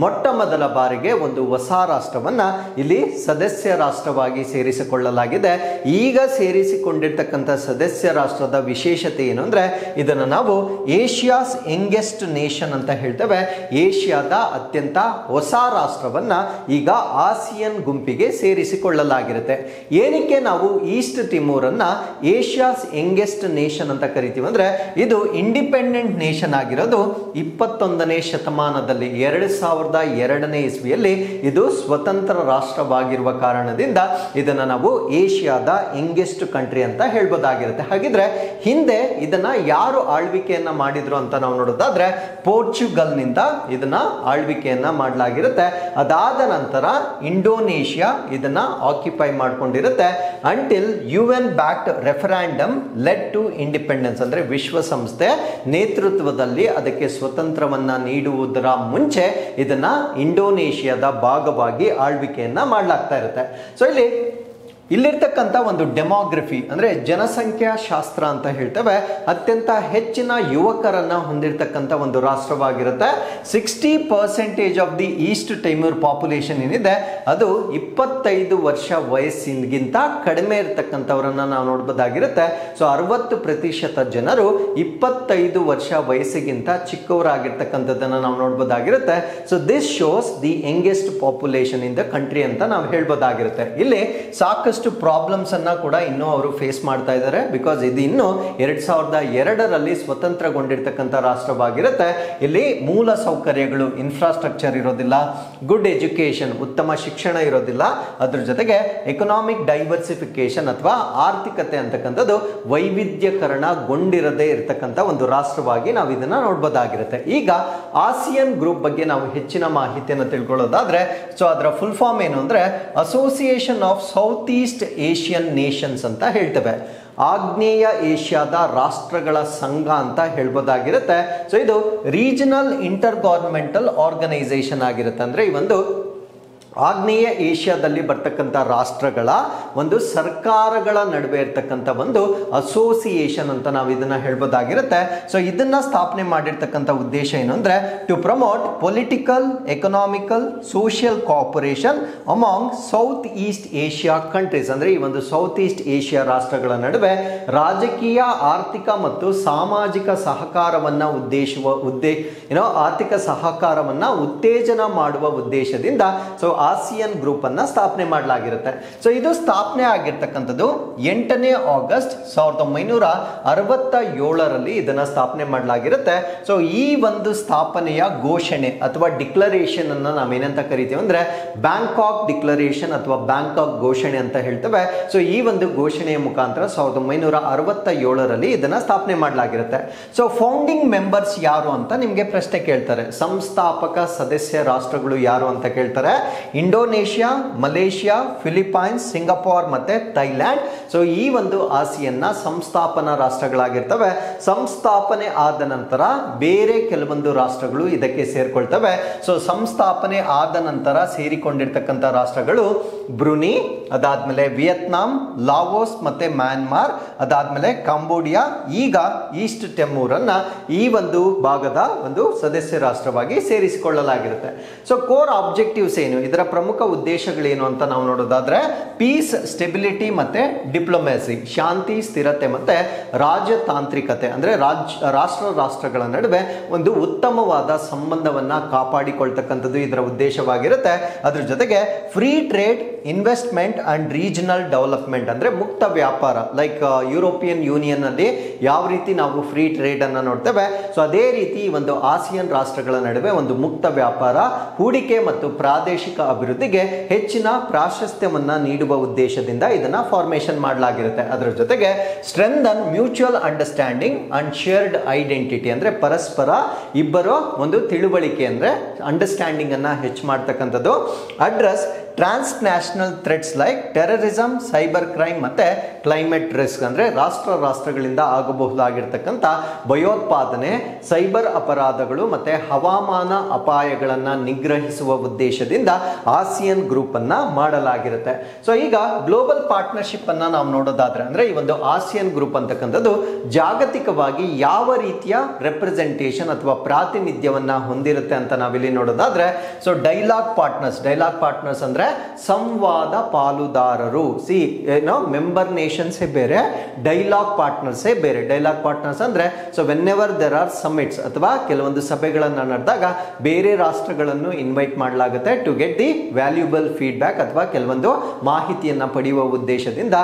ಮೊಟ್ಟ ಮೊದಲ ಬಾರಿಗೆ ಒಂದು ಹೊಸ ರಾಷ್ಟ್ರವನ್ನ ಇಲ್ಲಿ ಸದಸ್ಯ ರಾಷ್ಟ್ರವಾಗಿ ಸೇರಿಸಿಕೊಳ್ಳಲಾಗಿದೆ. ಈಗ ಸೇರಿಸಿಕೊಂಡಿರ್ತಕ್ಕಂಥ ಸದಸ್ಯ ರಾಷ್ಟ್ರದ ವಿಶೇಷತೆ ಏನು ಅಂದ್ರೆ ಇದನ್ನು ನಾವು ಏಷ್ಯಾಸ್ ಯಂಗೆಸ್ಟ್ ನೇಷನ್ ಅಂತ ಹೇಳ್ತೇವೆ. ಏಷ್ಯಾದ ಅತ್ಯಂತ ಹೊಸ ರಾಷ್ಟ್ರವನ್ನ ಈಗ ಆಸಿಯನ್ ಗುಂಪಿಗೆ ಸೇರಿಸಿಕೊಳ್ಳಲಾಗಿದೆ. ಏನಕ್ಕೆ ನಾವು ಈಸ್ಟ್ ತಿಮೋರ್ ಅನ್ನ ಏಷ್ಯಾಸ್ ಯಂಗೆಸ್ಟ್ ನೇಷನ್ ಅಂತ ಕರಿತೀವಿ ಅಂದ್ರೆ ಇದು ಇಂಡಿಪೆಂಡೆಂಟ್ ನೇಷನ್ ಆಗಿರೋದು 21ನೇ ಶತಮಾನದಲ್ಲಿ 2002ನೇ ಇಸ್ವಿಯಲ್ಲಿ ಇದು ಸ್ವತಂತ್ರ ರಾಷ್ಟ್ರವಾಗಿರುವ ಕಾರಣದಿಂದ ಇದನ್ನ ನಾವು ಏಷ್ಯಾದ ಯಂಗೆಸ್ಟ್ ಕಂಟ್ರಿ ಅಂತ ಹೇಳ್ಬೋದಾಗಿರುತ್ತೆ. ಹಾಗಿದ್ರೆ ಹಿಂದೆ ಇದನ್ನ ಯಾರು ಆಳ್ವಿಕೆಯನ್ನ ಮಾಡಿದ್ರು ಅಂತ ನಾವು ನೋಡೋದಾದ್ರೆ ಪೋರ್ಚುಗಲ್ನಿಂದ ಇದನ್ನ ಆಳ್ವಿಕೆಯನ್ನ ಮಾಡಲಾಗಿರುತ್ತೆ. ಅದಾದ ನಂತರ ಇಂಡೋನೇಷಿಯಾ ಇದನ್ನ ಆಕ್ಯುಪೈ ಮಾಡ್ಕೊಂಡಿರುತ್ತೆ until UN backed referendum led to independence ಅಂದ್ರೆ ವಿಶ್ವಸಂಸ್ಥೆ ನೇತೃತ್ವದಲ್ಲಿ ಅದಕ್ಕೆ ಸ್ವತಂತ್ರವನ್ನ ನೀಡುವುದರ ಮುಂಚೆ ಇದನ್ನ ಇಂಡೋನೇಷಿಯಾದ ಭಾಗವಾಗಿ ಆಳ್ವಿಕೆಯನ್ನ ಮಾಡಲಾಗ್ತಾ ಇರುತ್ತೆ. ಸೊ ಇಲ್ಲಿರ್ತಕ್ಕಂಥ ಒಂದು ಡೆಮೋಗ್ರಫಿ ಅಂದ್ರೆ ಜನಸಂಖ್ಯಾ ಶಾಸ್ತ್ರ ಅಂತ ಹೇಳ್ತೇವೆ. ಅತ್ಯಂತ ಹೆಚ್ಚಿನ ಯುವಕರನ್ನ ಹೊಂದಿರತಕ್ಕಂಥ ಒಂದು ರಾಷ್ಟ್ರವಾಗಿರುತ್ತೆ. 60% of the East Taimur population ಏನಿದೆ ಅದು 25 ವರ್ಷ ವಯಸ್ಸಿಗಿಂತ ಕಡಿಮೆ ಇರತಕ್ಕಂಥವರನ್ನ ನಾವು ನೋಡಬಹುದಾಗಿರುತ್ತೆ. ಸೊ 60% ಜನರು 25 ವರ್ಷ ವಯಸ್ಸಿಗಿಂತ ಚಿಕ್ಕವರಾಗಿರ್ತಕ್ಕಂಥದ್ದನ್ನ ನಾವು ನೋಡಬಹುದಾಗಿರುತ್ತೆ. So this shows the youngest population in the country ಅಂತ ನಾವು ಹೇಳ್ಬೋದಾಗಿರುತ್ತೆ. ಇಲ್ಲಿ ಸಾಕಷ್ಟು ಪ್ರಾಬ್ಲಮ್ಸ್ ಅನ್ನ ಕೂಡ ಇನ್ನೂ ಅವರು ಫೇಸ್ ಮಾಡ್ತಾ ಇದ್ದಾರೆ. ಬಿಕಾಸ್ ಇದು ಇನ್ನು 2002ರಲ್ಲಿ ಸ್ವತಂತ್ರಗೊಂಡಿರ್ತಕ್ಕಂಥ ರಾಷ್ಟ್ರವಾಗಿರುತ್ತೆ. ಇಲ್ಲಿ ಮೂಲ ಸೌಕರ್ಯಗಳು ಇನ್ಫ್ರಾಸ್ಟ್ರಕ್ಚರ್ ಇರೋದಿಲ್ಲ, ಗುಡ್ ಎಜುಕೇಶನ್ ಉತ್ತಮ ಶಿಕ್ಷಣ ಇರೋದಿಲ್ಲ, ಅದ್ರ ಜೊತೆಗೆ ಎಕನಾಮಿಕ್ ಡೈವರ್ಸಿಫಿಕೇಶನ್ ಅಥವಾ ಆರ್ಥಿಕತೆ ಅಂತಕ್ಕಂಥದ್ದು ವೈವಿಧ್ಯಕರಣಗೊಂಡಿರದೇ ಇರತಕ್ಕಂಥ ಒಂದು ರಾಷ್ಟ್ರವಾಗಿ ನಾವು ಇದನ್ನ ನೋಡಬಹುದಾಗಿರುತ್ತೆ. ಈಗ ಆಸಿಯನ್ ಗ್ರೂಪ್ ಬಗ್ಗೆ ನಾವು ಹೆಚ್ಚಿನ ಮಾಹಿತಿಯನ್ನು ತಿಳ್ಕೊಳ್ಳೋದಾದ್ರೆ ಸೊ ಅದರ ಫುಲ್ ಫಾರ್ಮ್ ಏನು ಅಂದ್ರೆ association of south East Asian Nations ಅಂತ ಹೇಳ್ತೇವೆ. ಆಗ್ನೇಯ ಏಷ್ಯಾದ ರಾಷ್ಟ್ರಗಳ ಸಂಘ ಅಂತ ಹೇಳ್ಬೋದಾಗಿರುತ್ತೆ. ಸೊ ಇದು ರೀಜನಲ್ ಇಂಟರ್ ಗವರ್ಮೆಂಟಲ್ ಆರ್ಗನೈಸೇಷನ್ ಆಗಿರುತ್ತೆ. ಅಂದ್ರೆ ಈ ಒಂದು ಆಗ್ನೇಯ ಏಷ್ಯಾದಲ್ಲಿ ಬರ್ತಕ್ಕಂಥ ರಾಷ್ಟ್ರಗಳ ಒಂದು ಸರ್ಕಾರಗಳ ನಡುವೆ ಇರ್ತಕ್ಕಂಥ ಒಂದು ಅಸೋಸಿಯೇಷನ್ ಅಂತ ನಾವು ಇದನ್ನ ಹೇಳ್ಬೋದಾಗಿರುತ್ತೆ. ಸೊ ಇದನ್ನ ಸ್ಥಾಪನೆ ಮಾಡಿರ್ತಕ್ಕಂಥ ಉದ್ದೇಶ ಏನು ಅಂದ್ರೆ to promote political, economical, social cooperation among South East Asia countries. ಅಂದ್ರೆ ಈ ಒಂದು ಸೌತ್ ಈಸ್ಟ್ ಏಷ್ಯಾ ರಾಷ್ಟ್ರಗಳ ನಡುವೆ ರಾಜಕೀಯ, ಆರ್ಥಿಕ ಮತ್ತು ಸಾಮಾಜಿಕ ಸಹಕಾರವನ್ನ ಆರ್ಥಿಕ ಸಹಕಾರವನ್ನ ಉತ್ತೇಜನ ಮಾಡುವ ಉದ್ದೇಶದಿಂದ ಸೊ ಆಸಿಯನ್ ಗ್ರೂಪ್ ಅನ್ನ ಸ್ಥಾಪನೆ ಮಾಡಲಾಗಿರುತ್ತೆ. ಸೊ ಇದು ಸ್ಥಾಪನೆ ಆಗಿರ್ತಕ್ಕಂಥದ್ದು 8ನೇ ಆಗಸ್ಟ್ 1967ರಲ್ಲಿ ಇದನ್ನ ಸ್ಥಾಪನೆ ಮಾಡಲಾಗಿರುತ್ತೆ. ಸೊ ಈ ಒಂದು ಸ್ಥಾಪನೆಯ ಘೋಷಣೆ ಅಥವಾ ಡಿಕ್ಲರೇಷನ್ ಅನ್ನ ನಾವೇನಂತ ಕರಿತೀವಿ ಅಂದ್ರೆ ಬ್ಯಾಂಕಾಕ್ ಡಿಕ್ಲರೇಷನ್ ಅಥವಾ ಬ್ಯಾಂಕಾಕ್ ಘೋಷಣೆ ಅಂತ ಹೇಳ್ತೇವೆ. ಸೊ ಈ ಒಂದು ಘೋಷಣೆಯ ಮುಖಾಂತರ 1967ರಲ್ಲಿ ಇದನ್ನ ಸ್ಥಾಪನೆ ಮಾಡಲಾಗಿರುತ್ತೆ. ಸೊ ಫೌಂಡಿಂಗ್ ಮೆಂಬರ್ಸ್ ಯಾರು ಅಂತ ನಿಮ್ಗೆ ಪ್ರಶ್ನೆ ಕೇಳ್ತಾರೆ. ಸಂಸ್ಥಾಪಕ ಸದಸ್ಯ ರಾಷ್ಟ್ರಗಳು ಯಾರು ಅಂತ ಕೇಳ್ತಾರೆ. ಇಂಡೋನೇಷ್ಯಾ, ಮಲೇಷಿಯಾ, ಫಿಲಿಪೈನ್ಸ್, ಸಿಂಗಾಪುರ್ ಮತ್ತೆ ಥೈಲ್ಯಾಂಡ್. ಸೊ ಈ ಒಂದು ಆಸಿಯನ್ನ ಸಂಸ್ಥಾಪನಾ ರಾಷ್ಟ್ರಗಳಾಗಿರ್ತವೆ. ಸಂಸ್ಥಾಪನೆ ಆದ ನಂತರ ಬೇರೆ ಕೆಲವೊಂದು ರಾಷ್ಟ್ರಗಳು ಇದಕ್ಕೆ ಸೇರ್ಕೊಳ್ತವೆ. ಸೊ ಸಂಸ್ಥಾಪನೆ ಆದ ನಂತರ ಸೇರಿಕೊಂಡಿರ್ತಕ್ಕಂಥ ರಾಷ್ಟ್ರಗಳು ಬ್ರುನಿ, ಅದಾದ್ಮೇಲೆ ವಿಯತ್ನಾಂ, ಲಾವೋಸ್ ಮತ್ತೆ ಮ್ಯಾನ್ಮಾರ್, ಅದಾದ್ಮೇಲೆ ಕಾಂಬೋಡಿಯಾ, ಈಗ ಈಸ್ಟ್ ಟೆಮೂರ್ ಅನ್ನ ಈ ಒಂದು ಭಾಗದ ಒಂದು ಸದಸ್ಯ ರಾಷ್ಟ್ರವಾಗಿ ಸೇರಿಸಿಕೊಳ್ಳಲಾಗಿರುತ್ತೆ. ಸೊ ಕೋರ್ ಆಬ್ಜೆಕ್ಟಿವ್ಸ್ ಏನು, ಇದರ ಪ್ರಮುಖ ಉದ್ದೇಶಗಳೇನು ಅಂತ ನಾವು ನೋಡೋದಾದ್ರೆ ಪೀಸ್, ಸ್ಟೆಬಿಲಿಟಿ ಮತ್ತೆ ಡಿಪ್ಲೊಮ್ಯಾಸಿ, ಶಾಂತಿ, ಸ್ಥಿರತೆ ಮತ್ತೆ ರಾಜತಾಂತ್ರಿಕತೆ ಅಂದ್ರೆ ರಾಷ್ಟ್ರಗಳ ನಡುವೆ ಒಂದು ಉತ್ತಮವಾದ ಸಂಬಂಧವನ್ನ ಕಾಪಾಡಿಕೊಳ್ತಕ್ಕಂಥದ್ದು ಇದರ ಉದ್ದೇಶವಾಗಿರುತ್ತೆ. ಅದ್ರ ಜೊತೆಗೆ free trade, investment and regional development ಅಂದ್ರೆ ಮುಕ್ತ ವ್ಯಾಪಾರ, ಲೈಕ್ ಯುರೋಪಿಯನ್ ಯೂನಿಯನ್ ಅಲ್ಲಿ ಯಾವ ರೀತಿ ನಾವು ಫ್ರೀ ಟ್ರೇಡ್ ಅನ್ನ ನೋಡ್ತೇವೆ, ಸೊ ಅದೇ ರೀತಿ ಒಂದು ಆಸಿಯನ್ ರಾಷ್ಟ್ರಗಳ ನಡುವೆ ಒಂದು ಮುಕ್ತ ವ್ಯಾಪಾರ, ಹೂಡಿಕೆ ಮತ್ತು ಪ್ರಾದೇಶಿಕ ಅಭಿವೃದ್ಧಿಗೆ ಹೆಚ್ಚಿನ ಪ್ರಾಶಸ್ತ್ಯವನ್ನ ನೀಡುವ ಉದ್ದೇಶದಿಂದ ಇದನ್ನ ಫಾರ್ಮೇಶನ್ ಮಾಡಲಾಗಿರುತ್ತೆ. ಅದರ ಜೊತೆಗೆ strengthen mutual understanding and shared identity ಅಂದ್ರೆ ಪರಸ್ಪರ ಇಬ್ಬರ ಒಂದು ತಿಳುವಳಿಕೆ ಅಂದ್ರೆ ಅಂಡರ್ಸ್ಟ್ಯಾಂಡಿಂಗ್ ಅನ್ನ ಹೆಚ್ಚು ಮಾಡ್ತಕ್ಕಂಥದ್ದು. Address transnational threats like terrorism, cyber crime ಮತ್ತೆ ಕ್ಲೈಮೇಟ್ ರಿಸ್ಕ್ ಅಂದ್ರೆ ರಾಷ್ಟ್ರಗಳಿಂದ ಆಗಬಹುದಾಗಿರ್ತಕ್ಕಂಥ ಭಯೋತ್ಪಾದನೆ, ಸೈಬರ್ ಅಪರಾಧಗಳು ಮತ್ತೆ ಹವಾಮಾನ ಅಪಾಯಗಳನ್ನ ನಿಗ್ರಹಿಸುವ ಉದ್ದೇಶದಿಂದ ಆಸಿಯನ್ ಗ್ರೂಪ್ ಅನ್ನ ಮಾಡಲಾಗಿರುತ್ತೆ. ಸೊ ಈಗ ಗ್ಲೋಬಲ್ ಪಾರ್ಟ್ನರ್ಶಿಪ್ ಅನ್ನ ನಾವು ನೋಡೋದಾದ್ರೆ ಅಂದ್ರೆ ಈ ಒಂದು ಆಸಿಯನ್ ಗ್ರೂಪ್ ಅಂತಕ್ಕಂಥದ್ದು ಜಾಗತಿಕವಾಗಿ ಯಾವ ರೀತಿಯ ರೆಪ್ರೆಸೆಂಟೇಷನ್ ಅಥವಾ ಪ್ರಾತಿನಿಧ್ಯವನ್ನ ಹೊಂದಿರುತ್ತೆ ಅಂತ ನಾವಿಲ್ಲಿ ನೋಡೋದಾದ್ರೆ ಸೊ ಡೈಲಾಗ್ ಪಾರ್ಟ್ನರ್ಸ್ ಅಂದ್ರೆ ಸಂವಾದ ಪಾಲುದಾರರು. ಮೆಂಬರ್ ನೇಷನ್ಸ್ ಬೇರೆ, ಡೈಲಾಗ್ ಪಾರ್ಟ್ನರ್ಸ್ ಬೇರೆ. ಡೈಲಾಗ್ ಪಾರ್ಟ್ನರ್ಸ್ ಅಂದ್ರೆ so whenever there are summits ಅಥವಾ ಕೆಲವೊಂದು ಸಭೆಗಳನ್ನ ನಡೆದಾಗ ಬೇರೆ ರಾಷ್ಟ್ರಗಳನ್ನು ಇನ್ವೈಟ್ ಮಾಡಲಾಗುತ್ತೆ to get the valuable feedback ಅಥವಾ ಕೆಲವೊಂದು ಮಾಹಿತಿಯನ್ನ ಪಡೆಯುವ ಉದ್ದೇಶದಿಂದ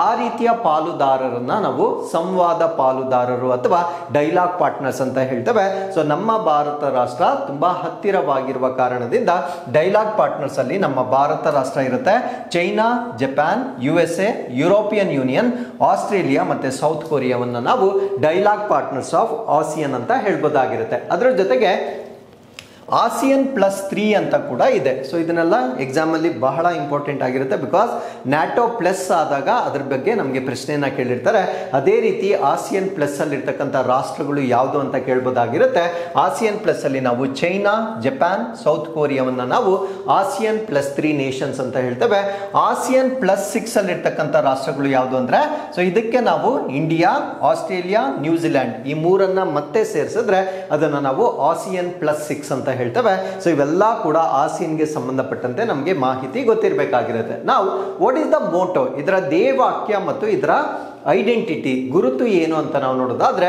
ಆ ರೀತಿಯ ಪಾಲುದಾರರನ್ನ ನಾವು ಸಂವಾದ ಪಾಲುದಾರರು ಅಥವಾ ಡೈಲಾಗ್ ಪಾರ್ಟ್ನರ್ಸ್ ಅಂತ ಹೇಳ್ತೇವೆ. ಸೊ ನಮ್ಮ ಭಾರತ ರಾಷ್ಟ್ರ ತುಂಬಾ ಹತ್ತಿರವಾಗಿರುವ ಕಾರಣದಿಂದ ಡೈಲಾಗ್ ಪಾರ್ಟ್ನರ್ಸ್ ಅಲ್ಲಿ ನಮ್ಮ ಭಾರತ ರಾಷ್ಟ್ರ ಇರುತ್ತೆ. China, Japan, USA, European union, Australia ಮತ್ತೆ ಸೌತ್ ಕೊರಿಯಾವನ್ನ ನಾವು ಡೈಲಾಗ್ ಪಾರ್ಟ್ನರ್ಸ್ ಆಫ್ ಆಸಿಯನ್ ಅಂತ ಹೇಳ್ಬೋದಾಗಿರುತ್ತೆ. ಅದರ ಜೊತೆಗೆ ಆಸಿಯನ್ +3 ಅಂತ ಕೂಡ ಇದೆ. ಸೊ ಇದನ್ನೆಲ್ಲ ಎಕ್ಸಾಮ್ ಅಲ್ಲಿ ಬಹಳ ಇಂಪಾರ್ಟೆಂಟ್ ಆಗಿರುತ್ತೆ. ಬಿಕಾಸ್ ನ್ಯಾಟೋ ಪ್ಲಸ್ ಆದಾಗ ಅದ್ರ ಬಗ್ಗೆ ನಮಗೆ ಪ್ರಶ್ನೆಯನ್ನ ಕೇಳಿರ್ತಾರೆ. ಅದೇ ರೀತಿ ಆಸಿಯನ್ ಪ್ಲಸ್ ಅಲ್ಲಿ ಇರ್ತಕ್ಕಂಥ ರಾಷ್ಟ್ರಗಳು ಯಾವುದು ಅಂತ ಕೇಳ್ಬೋದಾಗಿರುತ್ತೆ. ಆಸಿಯನ್ ಪ್ಲಸ್ ಅಲ್ಲಿ ನಾವು ಚೈನಾ, ಜಪಾನ್, ಸೌತ್ ಕೊರಿಯಾವನ್ನ ನಾವು ಆಸಿಯನ್ +3 ನೇಷನ್ಸ್ ಅಂತ ಹೇಳ್ತೇವೆ. ಆಸಿಯನ್ +6 ಅಲ್ಲಿ ಇರ್ತಕ್ಕಂಥ ರಾಷ್ಟ್ರಗಳು ಯಾವುದು ಅಂದ್ರೆ ಸೊ ಇದಕ್ಕೆ ನಾವು ಇಂಡಿಯಾ, ಆಸ್ಟ್ರೇಲಿಯಾ, ನ್ಯೂಜಿಲೆಂಡ್ ಈ ಮೂರನ್ನ ಮತ್ತೆ ಸೇರಿಸಿದ್ರೆ ಅದನ್ನ ನಾವು ಆಸಿಯನ್ +6 ಅಂತ ಹೇಳ್ತೇವೆ. ಸೊ ಇವೆಲ್ಲ ಕೂಡ ಆಸಿಯನ್ಗೆ ಸಂಬಂಧಪಟ್ಟಂತೆ ನಮಗೆ ಮಾಹಿತಿ ಗೊತ್ತಿರಬೇಕಾಗಿರುತ್ತೆ. ನಾವು ವಾಟ್ ಇಸ್ ದ ಮೋಟೋ, ಇದರ ಧ್ಯೇಯವಾಕ್ಯ ಮತ್ತು ಇದರ ಐಡೆಂಟಿಟಿ ಗುರುತು ಏನು ಅಂತ ನಾವು ನೋಡೋದಾದ್ರೆ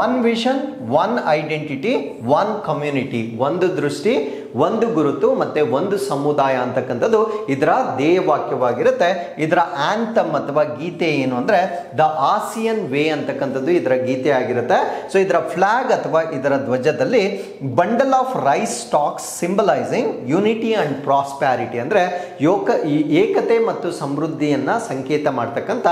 one vision, one identity, one community, ಒಂದು ದೃಷ್ಟಿ, ಒಂದು ಗುರುತು ಮತ್ತೆ ಒಂದು ಸಮುದಾಯ ಅಂತಕ್ಕಂಥದ್ದು ಇದರ ಧ್ಯೇಯವಾಕ್ಯವಾಗಿರುತ್ತೆ. ಇದರ ಆಂಥಮ್ ಅಥವಾ ಗೀತೆ ಏನು ಅಂದ್ರೆ ದ ಆಸಿಯನ್ ವೇ ಅಂತಕ್ಕಂಥದ್ದು ಇದರ ಗೀತೆ ಆಗಿರುತ್ತೆ. ಸೊ ಇದರ ಫ್ಲಾಗ್ ಅಥವಾ ಇದರ ಧ್ವಜದಲ್ಲಿ bundle of rice stalks symbolising unity and prosperity ಅಂದ್ರೆ ಏಕತೆ ಮತ್ತು ಸಮೃದ್ಧಿಯನ್ನ ಸಂಕೇತ ಮಾಡ್ತಕ್ಕಂಥ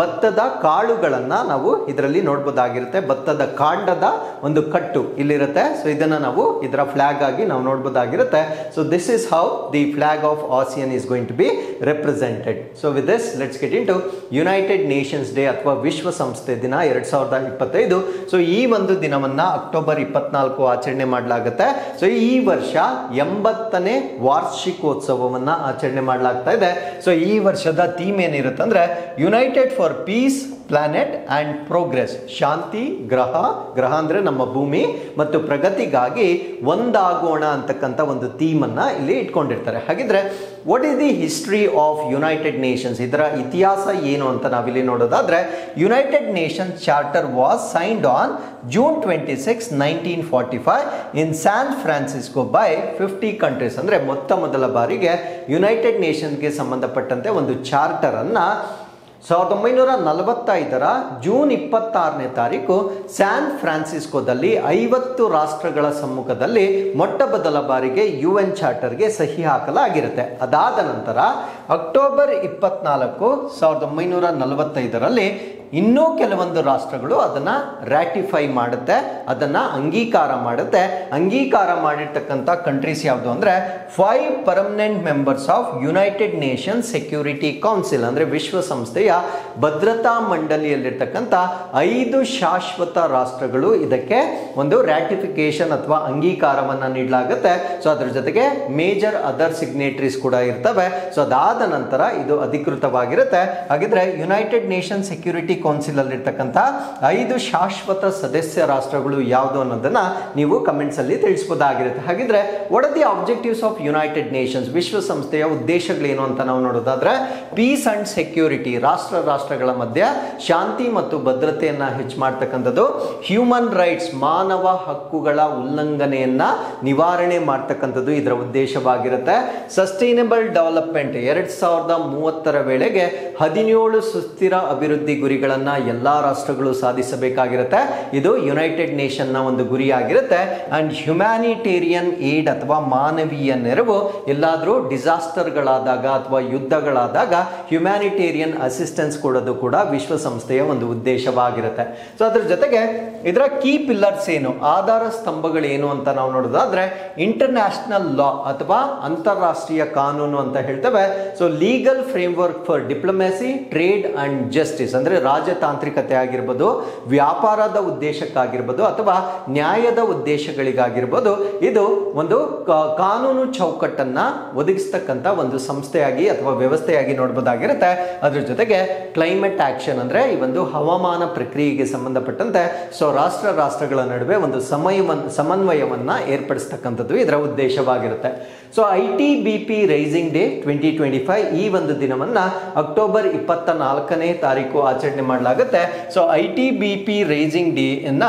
ಭತ್ತದ ಕಾಳುಗಳನ್ನ ನಾವು ಇದರಲ್ಲಿ ನೋಡಬಹುದಾಗಿರುತ್ತೆ. ಭತ್ತದ ಕಾಂಡದ ಒಂದು ಕಟ್ಟು ಇಲ್ಲಿರುತ್ತೆ. ಸೊ ಇದನ್ನ ನಾವು ಇದರ ಫ್ಲಾಗ್ ಆಗಿ ನಾವು ನೋಡಬಹುದಾಗಿರುತ್ತೆ. ಮಾಡಲಾಗಿರುತ್ತೆ. So this is how the flag of ASEAN is going to be represented. So with this let's get into United Nations Day ಅಥವಾ ವಿಶ್ವಸಂಸ್ಥೆ ದಿನ 2025. ಸೊ ಈ ಒಂದು ದಿನವನ್ನ ಅಕ್ಟೋಬರ್ 24 ಆಚರಣೆ ಮಾಡಲಾಗುತ್ತೆ. ಸೊ ಈ ವರ್ಷ 80ನೇ ವಾರ್ಷಿಕೋತ್ಸವವನ್ನ ಆಚರಣೆ ಮಾಡಲಾಗ್ತಾ ಇದೆ. ಸೊ ಈ ವರ್ಷದ ಥೀಮ್ ಏನಿರುತ್ತೆ ಅಂದ್ರೆ united for peace planet and progress. ಶಾಂತಿ, ಗ್ರಹ ಅಂದ್ರೆ ನಮ್ಮ ಭೂಮಿ ಮತ್ತು ಪ್ರಗತಿಗಾಗಿ ಒಂದಾಗೋಣ ಅಂತಕ್ಕಂಥ ಒಂದು ಥೀಮ್ ಅನ್ನ ಇಲ್ಲಿ ಇಟ್ಕೊಂಡಿರ್ತಾರೆ. ಹಾಗಿದ್ರೆ what is the history of United Nations, ಇದರ ಇತಿಹಾಸ ಏನು ಅಂತ ನಾವಿಲ್ಲಿ ನೋಡೋದಾದ್ರೆ, United Nations charter was signed on June 26, 1945 in San Francisco by 50 countries. ಅಂದ್ರೆ ಮೊದಲ ಬಾರಿಗೆ ಯುನೈಟೆಡ್ ನೇಷನ್ಸ್ಗೆ ಸಂಬಂಧಪಟ್ಟಂತೆ ಒಂದು ಚಾರ್ಟರ್ ಅನ್ನ 1945 ಜೂನ್ 26ನೇ ತಾರೀಕು ಸ್ಯಾನ್ ಫ್ರಾನ್ಸಿಸ್ಕೋದಲ್ಲಿ 50 ರಾಷ್ಟ್ರಗಳ ಸಮ್ಮುಖದಲ್ಲಿ ಮೊದಲ ಬಾರಿಗೆ UN ಚಾರ್ಟರ್ಗೆ ಸಹಿ ಹಾಕಲಾಗಿರುತ್ತೆ. ಅದಾದ ನಂತರ ಅಕ್ಟೋಬರ್ 24, 1945ರಲ್ಲಿ ಇನ್ನೂ ಕೆಲವೊಂದು ರಾಷ್ಟ್ರಗಳು ಅದನ್ನ ರಾಟಿಫೈ ಮಾಡುತ್ತೆ, ಅದನ್ನ ಅಂಗೀಕಾರ ಮಾಡುತ್ತೆ. ಅಂಗೀಕಾರ ಮಾಡಿರ್ತಕ್ಕಂಥ ಕಂಟ್ರೀಸ್ ಯಾವುದು ಅಂದ್ರೆ 5 permanent members of United Nations Security Council, ಅಂದ್ರೆ ವಿಶ್ವಸಂಸ್ಥೆಯ ಭದ್ರತಾ ಮಂಡಳಿಯಲ್ಲಿರ್ತಕ್ಕಂಥ 5 ಶಾಶ್ವತ ರಾಷ್ಟ್ರಗಳು ಇದಕ್ಕೆ ಒಂದು ರಾಟಿಫಿಕೇಶನ್ ಅಥವಾ ಅಂಗೀಕಾರವನ್ನ ನೀಡಲಾಗುತ್ತೆ. ಸೊ ಅದ್ರ ಜೊತೆಗೆ ಮೇಜರ್ ಅದರ್ ಸಿಗ್ನೇಟರೀಸ್ ಕೂಡ ಇರ್ತವೆ. ಸೊ ಅದಾದ ನಂತರ ಇದು ಅಧಿಕೃತವಾಗಿರುತ್ತೆ. ಹಾಗಿದ್ರೆ ಯುನೈಟೆಡ್ ನೇಷನ್ ಸೆಕ್ಯೂರಿಟಿ ಕೌನ್ಸಿಲ್ ಅಲ್ಲಿರ್ತಕ್ಕಂಥ 5 ಶಾಶ್ವತ ಸದಸ್ಯ ರಾಷ್ಟ್ರಗಳು ಯಾವುದು ಅನ್ನೋದನ್ನ ನೀವು ಕಮೆಂಟ್ಸ್ ಅಲ್ಲಿ ತಿಳಿಸಬಹುದಾಗಿರುತ್ತೆ. ಹಾಗಿದ್ರೆ what are the objectives of United Nations, ವಿಶ್ವಸಂಸ್ಥೆಯ ಉದ್ದೇಶಗಳೇನು ಅಂತ ನಾವು ನೋಡೋದಾದ್ರೆ, ಪೀಸ್ ಅಂಡ್ ಸೆಕ್ಯೂರಿಟಿ, ರಾಷ್ಟ್ರಗಳ ಮಧ್ಯೆ ಶಾಂತಿ ಮತ್ತು ಭದ್ರತೆಯನ್ನ ಹೆಚ್ಚು ಮಾಡ್ತಕ್ಕಂಥದ್ದು. ಹ್ಯೂಮನ್ ರೈಟ್ಸ್, ಮಾನವ ಹಕ್ಕುಗಳ ಉಲ್ಲಂಘನೆಯನ್ನ ನಿವಾರಣೆ ಮಾಡ್ತಕ್ಕಂಥದ್ದು ಇದರ ಉದ್ದೇಶವಾಗಿರುತ್ತೆ. ಸಸ್ಟೈನಬಲ್ ಡೆವಲಪ್ಮೆಂಟ್, 2030 ವೇಳೆಗೆ 17 ಸುಸ್ಥಿರ ಅಭಿವೃದ್ಧಿ ಗುರಿಗಳನ್ನ ಎಲ್ಲಾ ರಾಷ್ಟ್ರಗಳು ಸಾಧಿಸಬೇಕಾಗಿರುತ್ತೆ. ಇದು ಯುನೈಟೆಡ್ ನೇಷನ್ ನ ಒಂದು ಗುರಿಯಾಗಿರುತ್ತೆ. ಅಂಡ್ ಹ್ಯುಮ್ಯಾನಿಟೇರಿಯನ್ ಏಡ್ ಅಥವಾ ಮಾನವೀಯ ನೆರವು, ಎಲ್ಲಾದ್ರೂ ಡಿಸಾಸ್ಟರ್ಗಳಾದಾಗ ಅಥವಾ ಯುದ್ಧಗಳಾದಾಗ ಹ್ಯುಮ್ಯಾನಿಟೇರಿಯನ್ ಅಸಿಸ್ಟೆನ್ಸ್ ಕೊಡೋದು ಕೂಡ ವಿಶ್ವಸಂಸ್ಥೆಯ ಒಂದು ಉದ್ದೇಶವಾಗಿರುತ್ತೆ. ಸೊ ಅದ್ರ ಜೊತೆಗೆ ಇದರ ಕೀ ಪಿಲ್ಲರ್ಸ್ ಏನು, ಆಧಾರ ಸ್ತಂಭಗಳು ಏನು ಅಂತ ನಾವು ನೋಡೋದಾದ್ರೆ, ಇಂಟರ್ನ್ಯಾಷನಲ್ ಲಾ ಅಥವಾ ಅಂತಾರಾಷ್ಟ್ರೀಯ ಕಾನೂನು ಅಂತ ಹೇಳ್ತೇವೆ. So legal framework for diplomacy, trade and justice, ಅಂದ್ರೆ ರಾಜತಾಂತ್ರಿಕತೆ ಆಗಿರ್ಬೋದು, ವ್ಯಾಪಾರದ ಉದ್ದೇಶಕ್ಕಾಗಿರ್ಬೋದು ಅಥವಾ ನ್ಯಾಯದ ಉದ್ದೇಶಗಳಿಗಾಗಿರ್ಬೋದು, ಇದು ಒಂದು ಕಾನೂನು ಚೌಕಟ್ಟನ್ನ ಒದಗಿಸ್ತಕ್ಕಂಥ ಒಂದು ಸಂಸ್ಥೆಯಾಗಿ ಅಥವಾ ವ್ಯವಸ್ಥೆಯಾಗಿ ನೋಡಬಹುದಾಗಿರುತ್ತೆ. ಅದ್ರ ಜೊತೆಗೆ ಕ್ಲೈಮೇಟ್ ಆಕ್ಷನ್, ಅಂದ್ರೆ ಈ ಒಂದು ಹವಾಮಾನ ಪ್ರಕ್ರಿಯೆಗೆ ಸಂಬಂಧಪಟ್ಟಂತೆ ಸೊ ರಾಷ್ಟ್ರಗಳ ನಡುವೆ ಒಂದು ಸಮನ್ವಯವನ್ನ ಏರ್ಪಡಿಸ್ತಕ್ಕಂಥದ್ದು ಇದರ ಉದ್ದೇಶವಾಗಿರುತ್ತೆ. ಸೊ ITBP ರೈಸಿಂಗ್ ಡೇ 2025 ಈ ಒಂದು ದಿನವನ್ನ ಅಕ್ಟೋಬರ್ 24ನೇ ತಾರೀಕು ಆಚರಣೆ ಮಾಡಲಾಗುತ್ತೆ. ಸೊ ITBP ರೈಸಿಂಗ್ ಡೇ ಅನ್ನ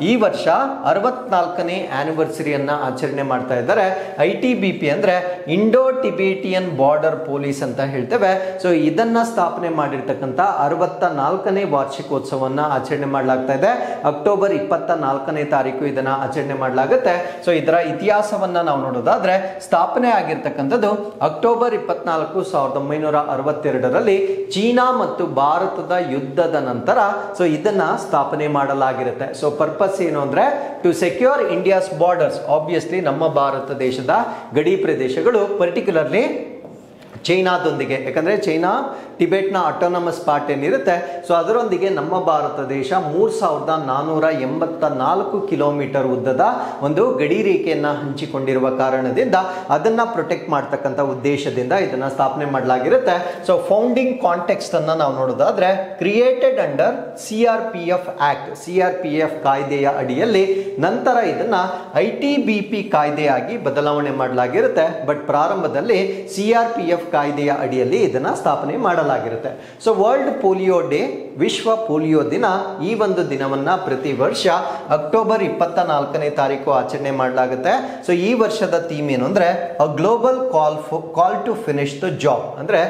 ಈ ವರ್ಷ 64ನೇ ಆನಿವರ್ಸರಿಯನ್ನ ಆಚರಣೆ ಮಾಡ್ತಾ ಇದ್ದಾರೆ. ITBP ಅಂದ್ರೆ ಇಂಡೋ ಟಿಬೇಟಿಯನ್ ಬಾರ್ಡರ್ ಪೊಲೀಸ್ ಅಂತ ಹೇಳ್ತೇವೆ. ಸೊ ಇದನ್ನ ಸ್ಥಾಪನೆ ಮಾಡಿರ್ತಕ್ಕಂಥ 64ನೇ ವಾರ್ಷಿಕೋತ್ಸವನ್ನ ಆಚರಣೆ ಮಾಡಲಾಗ್ತಾ ಇದೆ. ಅಕ್ಟೋಬರ್ 24ನೇ ತಾರೀಕು ಇದನ್ನ ಆಚರಣೆ ಮಾಡಲಾಗುತ್ತೆ. ಸೊ ಇದರ ಇತಿಹಾಸವನ್ನ ನಾವು ನೋಡೋದಾದ್ರೆ, ಸ್ಥಾಪನೆ ಆಗಿರ್ತಕ್ಕಂಥದ್ದು ಅಕ್ಟೋಬರ್ 24, 1962ರಲ್ಲಿ ಚೀನಾ ಮತ್ತು ಭಾರತದ ಯುದ್ಧದ ನಂತರ ಸೊ ಇದನ್ನ ಸ್ಥಾಪನೆ ಮಾಡಲಾಗಿರುತ್ತೆ. ಸೊ ಪರ್ಪಸ್ ಏನು ಅಂದ್ರೆ, to secure India's borders, obviously ನಮ್ಮ ಭಾರತ ದೇಶದ ಗಡಿ ಪ್ರದೇಶಗಳು, ಪರ್ಟಿಕ್ಯುಲರ್ಲಿ ಚೈನಾದೊಂದಿಗೆ, ಯಾಕಂದ್ರೆ ಚೈನಾ ಟಿಬೆಟ್ನ ಆಟೋನಮಸ್ ಪಾರ್ಟ್ ಏನಿರುತ್ತೆ ಸೊ ಅದರೊಂದಿಗೆ ನಮ್ಮ ಭಾರತ ದೇಶ 3484 ಕಿಲೋಮೀಟರ್ ಉದ್ದದ ಒಂದು ಗಡಿ ರೇಖೆಯನ್ನ ಹಂಚಿಕೊಂಡಿರುವ ಕಾರಣದಿಂದ ಅದನ್ನ ಪ್ರೊಟೆಕ್ಟ್ ಮಾಡ್ತಕ್ಕಂಥ ಉದ್ದೇಶದಿಂದ ಇದನ್ನ ಸ್ಥಾಪನೆ ಮಾಡಲಾಗಿರುತ್ತೆ. ಸೊ ಫೌಂಡಿಂಗ್ ಕಾಂಟೆಕ್ಸ್ಟ್ ಅನ್ನ ನಾವು ನೋಡೋದಾದ್ರೆ, created under CRPF act, CRPF ಕಾಯ್ದೆಯ ಅಡಿಯಲ್ಲಿ ನಂತರ ಇದನ್ನ ITBP ಕಾಯ್ದೆಯಾಗಿ ಬದಲಾವಣೆ ಮಾಡಲಾಗಿರುತ್ತೆ. ಬಟ್ ಪ್ರಾರಂಭದಲ್ಲಿ CRPF ಕಾಯ್ದೆಯ ಅಡಿಯಲ್ಲಿ ಇದನ್ನ ಸ್ಥಾಪನೆ ಮಾಡಲಾಗಿರುತ್ತೆ. ಸೊ ವರ್ಲ್ಡ್ ಪೋಲಿಯೋ ಡೇ, ವಿಶ್ವ ಪೋಲಿಯೋ ದಿನ, ಈ ಒಂದು ದಿನವನ್ನ ಪ್ರತಿ ವರ್ಷ ಅಕ್ಟೋಬರ್ 24ನೇ ತಾರೀಕು ಆಚರಣೆ ಮಾಡಲಾಗುತ್ತೆ. ಸೊ ಈ ವರ್ಷದ ಥೀಮ್ ಏನು ಅಂದ್ರೆ, a global call to finish the job, ಅಂದ್ರೆ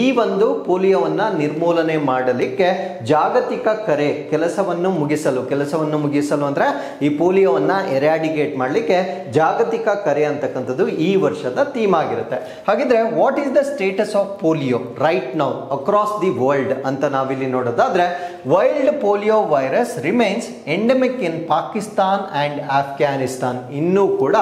ಈ ಒಂದು ಪೋಲಿಯೋವನ್ನ ನಿರ್ಮೂಲನೆ ಮಾಡಲಿಕ್ಕೆ ಜಾಗತಿಕ ಕರೆ ಕೆಲಸವನ್ನು ಮುಗಿಸಲು ಅಂದ್ರೆ ಈ ಪೋಲಿಯೋವನ್ನ ಎರಾಡಿಕೇಟ್ ಮಾಡಲಿಕ್ಕೆ ಜಾಗತಿಕ ಕರೆ ಅಂತಕ್ಕಂಥದ್ದು ಈ ವರ್ಷದ ಥೀಮ್ ಆಗಿರುತ್ತೆ. ಹಾಗಿದ್ರೆ what is the status of polio right now across the world ಅಂತ ನಾವಿಲ್ಲಿ ನೋಡೋದಾದ್ರೆ, wild polio virus remains endemic in Pakistan and Afghanistan. ಇನ್ನೂ ಕೂಡ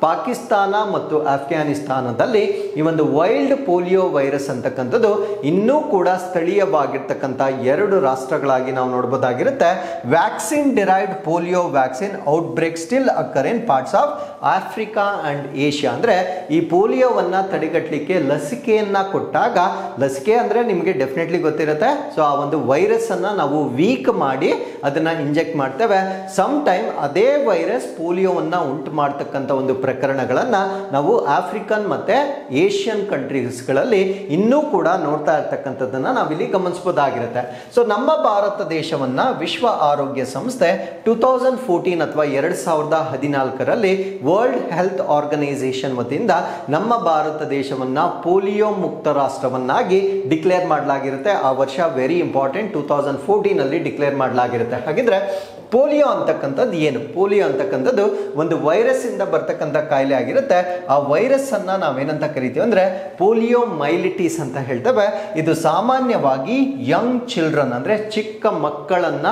ಪಾಕಿಸ್ತಾನ ಮತ್ತು ಆಫ್ಘಾನಿಸ್ತಾನದಲ್ಲಿ ಈ ಒಂದು ವೈಲ್ಡ್ ಪೋಲಿಯೋ ವೈರಸ್ ಅಂತಕ್ಕಂಥದ್ದು ಇನ್ನೂ ಕೂಡ ಸ್ಥಳೀಯವಾಗಿರ್ತಕ್ಕಂಥ 2 ರಾಷ್ಟ್ರಗಳಾಗಿ ನಾವು ನೋಡಬಹುದಾಗಿರುತ್ತೆ. Vaccine derived polio vaccine outbreak still occur in parts of Africa and Asia. ಅಂದ್ರೆ ಈ ಪೋಲಿಯೋವನ್ನ ತಡೆಗಟ್ಟಲಿಕ್ಕೆ ಲಸಿಕೆಯನ್ನ ಕೊಟ್ಟಾಗ, ಲಸಿಕೆ ಅಂದ್ರೆ ನಿಮಗೆ ಡೆಫಿನೆಟ್ಲಿ ಗೊತ್ತಿರುತ್ತೆ, ಸೊ ಆ ಒಂದು ವೈರಸ್ ಅನ್ನ ನಾವು ವೀಕ್ ಮಾಡಿ ಅದನ್ನ ಇಂಜೆಕ್ಟ್ ಮಾಡ್ತೇವೆ. ಸಮ್ ಟೈಮ್ ಅದೇ ವೈರಸ್ ಪೋಲಿಯೋವನ್ನ ಉಂಟು ಮಾಡ್ತಕ್ಕಂಥ ಒಂದು ಪ್ರಕರಣಗಳನ್ನ ನಾವು ಆಫ್ರಿಕನ್ ಮತ್ತೆ ಏಷ್ಯನ್ ಕಂಟ್ರೀಸ್ಗಳಲ್ಲಿ ಇನ್ನೂ ಕೂಡ ನೋಡ್ತಾ ಇರ್ತಕ್ಕಂಥದ್ದನ್ನ ನಾವಿಲ್ಲಿ ಗಮನಿಸಬಹುದಾಗಿರುತ್ತೆ. ಸೊ ನಮ್ಮ ಭಾರತ ದೇಶವನ್ನ ವಿಶ್ವ ಆರೋಗ್ಯ ಸಂಸ್ಥೆ 2014 ಅಥವಾ 2014ರಲ್ಲಿ ವರ್ಲ್ಡ್ ಹೆಲ್ತ್ ಆರ್ಗನೈಸೇಷನ್ ವತಿಯಿಂದ ನಮ್ಮ ಭಾರತ ದೇಶವನ್ನ ಪೋಲಿಯೋ ಮುಕ್ತ ರಾಷ್ಟ್ರವನ್ನಾಗಿ ಡಿಕ್ಲೇರ್ ಮಾಡಲಾಗಿರುತ್ತೆ. ಆ ವರ್ಷ ವೆರಿ ಇಂಪಾರ್ಟೆಂಟ್, 2014 ಅಲ್ಲಿ ಡಿಕ್ಲೇರ್ ಮಾಡಲಾಗಿರುತ್ತೆ. ಹಾಗಿದ್ರೆ ಪೋಲಿಯೋ ಅಂತಕ್ಕಂಥದ್ದು ಏನು? ಪೋಲಿಯೋ ಅಂತಕ್ಕಂಥದ್ದು ಒಂದು ವೈರಸ್ ಇಂದ ಬರ್ತಕ್ಕಂಥ ಕಾಯಿಲೆ ಆಗಿರುತ್ತೆ. ಆ ವೈರಸ್ ಅನ್ನ ನಾವೇನಂತ ಕರಿತೀವಿ ಅಂದ್ರೆ ಪೋಲಿಯೋ ಮೈಲಿಟಿಸ್ ಅಂತ ಹೇಳ್ತೇವೆ. ಇದು ಸಾಮಾನ್ಯವಾಗಿ ಯಂಗ್ ಚಿಲ್ಡ್ರನ್ ಅಂದ್ರೆ ಚಿಕ್ಕ ಮಕ್ಕಳನ್ನ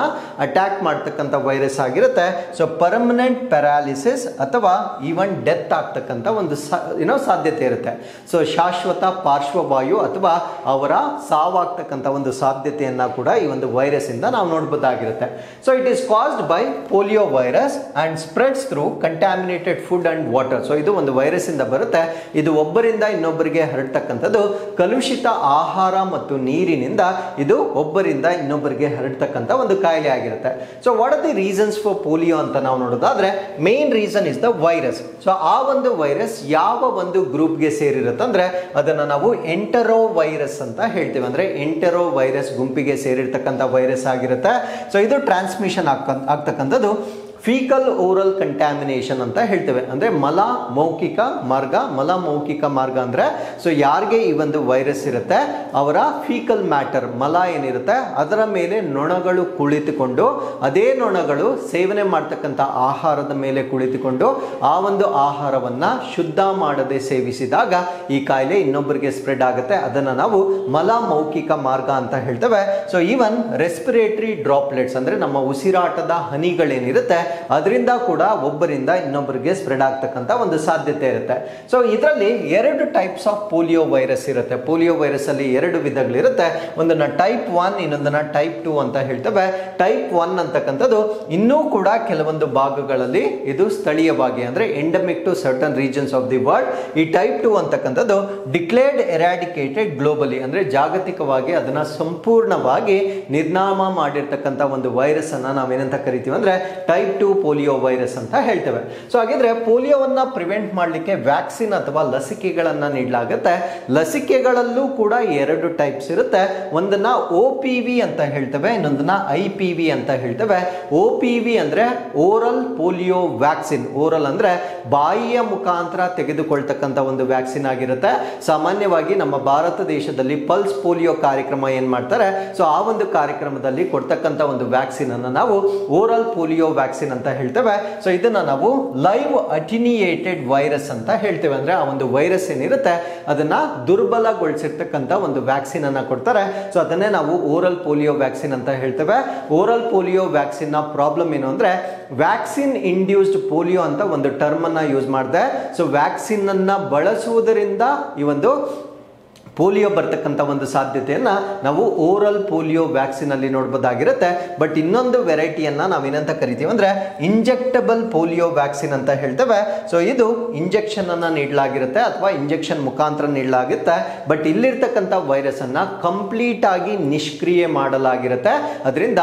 ಅಟ್ಯಾಕ್ ಮಾಡ್ತಕ್ಕಂಥ ವೈರಸ್ ಆಗಿರುತ್ತೆ. ಸೊ ಪರ್ಮನೆಂಟ್ ಪ್ಯಾರಾಲಿಸಿಸ್ ಅಥವಾ ಈವನ್ ಡೆತ್ ಆಗ್ತಕ್ಕಂಥ ಒಂದು ಸಾಧ್ಯತೆ ಇರುತ್ತೆ. ಸೊ ಶಾಶ್ವತ ಪಾರ್ಶ್ವವಾಯು ಅಥವಾ ಅವರ ಸಾವಾಗ್ತಕ್ಕಂಥ ಒಂದು ಸಾಧ್ಯತೆಯನ್ನ ಕೂಡ ಈ ಒಂದು ವೈರಸ್ ಇಂದ ನಾವು ನೋಡಬಹುದಾಗಿರುತ್ತೆ. So it is caused by polio virus and spreads through contaminated food and water. So ಇದು ಒಂದು ವೈರಸ್ ಇಂದ ಬರುತ್ತೆ. ಇದು ಒಬ್ಬರಿಂದ ಇನ್ನೊಬ್ಬರಿಗೆ ಹರಡ್ತಕ್ಕಂಥದ್ದು ಕಲುಷಿತ ಆಹಾರ ಮತ್ತು ನೀರಿನಿಂದ ಇದು ಒಬ್ಬರಿಂದ ಇನ್ನೊಬ್ಬರಿಗೆ ಹರಡ್ತಕ್ಕಂಥ ಒಂದು ಕಾಯಿಲೆ ಆಗಿರುತ್ತೆ. So what are the reasons for polio ಅಂತ ನಾವು ನೋಡೋದಾದ್ರೆ, main reason is the virus. So ಆ ಒಂದು ವೈರಸ್ ಯಾವ ಒಂದು ಗ್ರೂಪ್ಗೆ ಸೇರಿರುತ್ತೆ ಅಂದ್ರೆ ಅದನ್ನ ನಾವು ಎಂಟರೋ ವೈರಸ್ ಅಂತ ಹೇಳ್ತೀವಿ. ಅಂದ್ರೆ ಎಂಟರೋ ವೈರಸ್ ಗುಂಪಿಗೆ ಸೇರಿರ್ತಕ್ಕಂಥ ವೈರಸ್ ಆಗಿರುತ್ತೆ. ಸೊ ಇದು ಟ್ರಾನ್ಸ್ಮಿಷನ್ ಆಗ್ತಕ್ಕಂಥದ್ದು ಫೀಕಲ್ ಓರಲ್ ಕಂಟ್ಯಾಮಿನೇಷನ್ ಅಂತ ಹೇಳ್ತೇವೆ. ಅಂದ್ರೆ ಮಲ ಮೌಖಿಕ ಮಾರ್ಗ ಅಂದ್ರೆ ಸೊ ಯಾರಿಗೆ ಈ ಒಂದು ವೈರಸ್ ಇರುತ್ತೆ ಅವರ ಫೀಕಲ್ ಮ್ಯಾಟರ್ ಮಲ ಏನಿರುತ್ತೆ ಅದರ ಮೇಲೆ ನೊಣಗಳು ಕುಳಿತುಕೊಂಡು, ಅದೇ ನೊಣಗಳು ಸೇವನೆ ಮಾಡ್ತಕ್ಕಂಥ ಆಹಾರದ ಮೇಲೆ ಕುಳಿತುಕೊಂಡು ಆ ಒಂದು ಆಹಾರವನ್ನ ಶುದ್ಧ ಮಾಡದೆ ಸೇವಿಸಿದಾಗ ಈ ಕಾಯಿಲೆ ಇನ್ನೊಬ್ಬರಿಗೆ ಸ್ಪ್ರೆಡ್ ಆಗುತ್ತೆ. ಅದನ್ನ ನಾವು ಮಲ ಮೌಖಿಕ ಮಾರ್ಗ ಅಂತ ಹೇಳ್ತೇವೆ. ಸೊ ಈವನ್ ರೆಸ್ಪಿರೇಟರಿ ಡ್ರಾಪ್ಲೆಟ್ಸ್ ಅಂದ್ರೆ ನಮ್ಮ ಉಸಿರಾಟದ ಹನಿಗಳೇನಿರುತ್ತೆ ಅದರಿಂದ ಕೂಡ ಒಬ್ಬರಿಂದ ಇನ್ನೊಬ್ಬರಿಗೆ ಸ್ಪ್ರೆಡ್ ಆಗ್ತಕ್ಕಂಥ ಒಂದು ಸಾಧ್ಯತೆ ಇರುತ್ತೆ. ಸೊ ಇದರಲ್ಲಿ 2 ಟೈಪ್ಸ್ ಆಫ್ ಪೋಲಿಯೋ ವೈರಸ್ ಇರುತ್ತೆ. ಪೋಲಿಯೋ ವೈರಸ್ ಅಲ್ಲಿ 2 ವಿಧಗಳಿರುತ್ತೆ. ಒಂದನ್ನ ಟೈಪ್ 1, ಇನ್ನೊಂದನ್ನ ಟೈಪ್ 2 ಅಂತ ಹೇಳ್ತೇವೆ. ಟೈಪ್ 1 ಅಂತಕ್ಕಂಥದ್ದು ಇನ್ನೂ ಕೂಡ ಕೆಲವೊಂದು ಭಾಗಗಳಲ್ಲಿ ಇದು ಸ್ಥಳೀಯವಾಗಿ ಅಂದ್ರೆ endemic to certain regions of the world. ಈ ಟೈಪ್ 2 ಅಂತಕ್ಕಂಥದ್ದು ಡಿಕ್ಲೇರ್ಡ್ ಎರಾಡಿಕೇಟೆಡ್ ಗ್ಲೋಬಲಿ ಅಂದ್ರೆ ಜಾಗತಿಕವಾಗಿ ಅದನ್ನ ಸಂಪೂರ್ಣವಾಗಿ ನಿರ್ನಾಮ ಮಾಡಿರ್ತಕ್ಕಂಥ ಒಂದು ವೈರಸ್ ಅನ್ನ ನಾವೇನಂತ ಕರಿತೀವಿ ಅಂದ್ರೆ ಟೈಪ್ 2 ಪೋಲಿಯೋ ವೈರಸ್ ಅಂತ ಹೇಳ್ತೇವೆ. ಸೊ ಹಾಗಿದ್ರೆ ಪೋಲಿಯೋವನ್ನ ಪ್ರಿವೆಂಟ್ ಮಾಡಲಿಕ್ಕೆ ವ್ಯಾಕ್ಸಿನ್ ಅಥವಾ ಲಸಿಕೆಗಳನ್ನ ನೀಡಲಾಗುತ್ತೆ. ಲಸಿಕೆಗಳಲ್ಲೂ ಕೂಡ 2 ಟೈಪ್ಸ್ ಇರುತ್ತೆ. ಒಂದನ್ನ OPV ಅಂತ ಹೇಳ್ತೇವೆ, ಇನ್ನೊಂದನ್ನ IPV ಅಂತ ಹೇಳ್ತೇವೆ. OPV ಅಂದ್ರೆ ಓರಲ್ ಪೋಲಿಯೋ ವ್ಯಾಕ್ಸಿನ್. ಓರಲ್ ಅಂದ್ರೆ ಬಾಯಿಯ ಮುಖಾಂತರ ತೆಗೆದುಕೊಳ್ತಕ್ಕಂಥ ಒಂದು ವ್ಯಾಕ್ಸಿನ್ ಆಗಿರುತ್ತೆ. ಸಾಮಾನ್ಯವಾಗಿ ನಮ್ಮ ಭಾರತ ದೇಶದಲ್ಲಿ ಪಲ್ಸ್ ಪೋಲಿಯೋ ಕಾರ್ಯಕ್ರಮ ಏನ್ ಮಾಡ್ತಾರೆ, ಸೊ ಆ ಒಂದು ಕಾರ್ಯಕ್ರಮದಲ್ಲಿ ಕೊಡ್ತಕ್ಕಂಥ ಒಂದು ವ್ಯಾಕ್ಸಿನ್ ಅನ್ನ ನಾವು ಓರಲ್ ಪೋಲಿಯೋ ವ್ಯಾಕ್ಸಿನ್ ಅಂತ ಹೇಳ್ತೇವೆ. ಸೊ ಇದನ್ನ ನಾವು ಲೈವ್ ಅಟಿನಿಯೇಟೆಡ್ ವೈರಸ್ ಅಂತ ಹೇಳ್ತೇವೆ. ಅಂದ್ರೆ ಆ ಒಂದು ವೈರಸ್ ಏನಿರುತ್ತೆ ಅದನ್ನ ದುರ್ಬಲಗೊಳಿಸಿರ್ತಕ್ಕಂಥ ಒಂದು ವ್ಯಾಕ್ಸಿನ್ ಅನ್ನ ಕೊಡ್ತಾರೆ. ಸೊ ಅದನ್ನೇ ನಾವು ಓರಲ್ ಪೋಲಿಯೋ ವ್ಯಾಕ್ಸಿನ್ ಅಂತ ಹೇಳ್ತೇವೆ. ಓರಲ್ ಪೋಲಿಯೋ ವ್ಯಾಕ್ಸಿನ್ ನ ಪ್ರಾಬ್ಲಮ್ ಏನು ಅಂದ್ರೆ ವ್ಯಾಕ್ಸಿನ್ ಇಂಡ್ಯೂಸ್ಡ್ ಪೋಲಿಯೋ ಅಂತ ಒಂದು ಟರ್ಮ್ ಅನ್ನ ಯೂಸ್ ಮಾಡಿದೆ. ಸೊ ವ್ಯಾಕ್ಸಿನ್ ಅನ್ನ ಬಳಸುವುದರಿಂದ ಈ ಒಂದು ಪೋಲಿಯೋ ಬರ್ತಕ್ಕಂಥ ಒಂದು ಸಾಧ್ಯತೆಯನ್ನ ನಾವು ಓರಲ್ ಪೋಲಿಯೋ ವ್ಯಾಕ್ಸಿನ್ ಅಲ್ಲಿ ನೋಡಬಹುದಾಗಿರುತ್ತೆ. ಬಟ್ ಇನ್ನೊಂದು ವೆರೈಟಿಯನ್ನ ನಾವೇನಂತ ಕರಿತೀವಿ ಅಂದ್ರೆ ಇಂಜೆಕ್ಟಬಲ್ ಪೋಲಿಯೋ ವ್ಯಾಕ್ಸಿನ್ ಅಂತ ಹೇಳ್ತೇವೆ. ಸೊ ಇದು ಇಂಜೆಕ್ಷನ್ ಅನ್ನ ನೀಡಲಾಗಿರುತ್ತೆ ಅಥವಾ ಇಂಜೆಕ್ಷನ್ ಮುಖಾಂತರ ನೀಡಲಾಗುತ್ತೆ. ಬಟ್ ಇಲ್ಲಿರ್ತಕ್ಕಂಥ ವೈರಸ್ ಅನ್ನ ಕಂಪ್ಲೀಟ್ ಆಗಿ ನಿಷ್ಕ್ರಿಯ ಮಾಡಲಾಗಿರುತ್ತೆ. ಅದರಿಂದ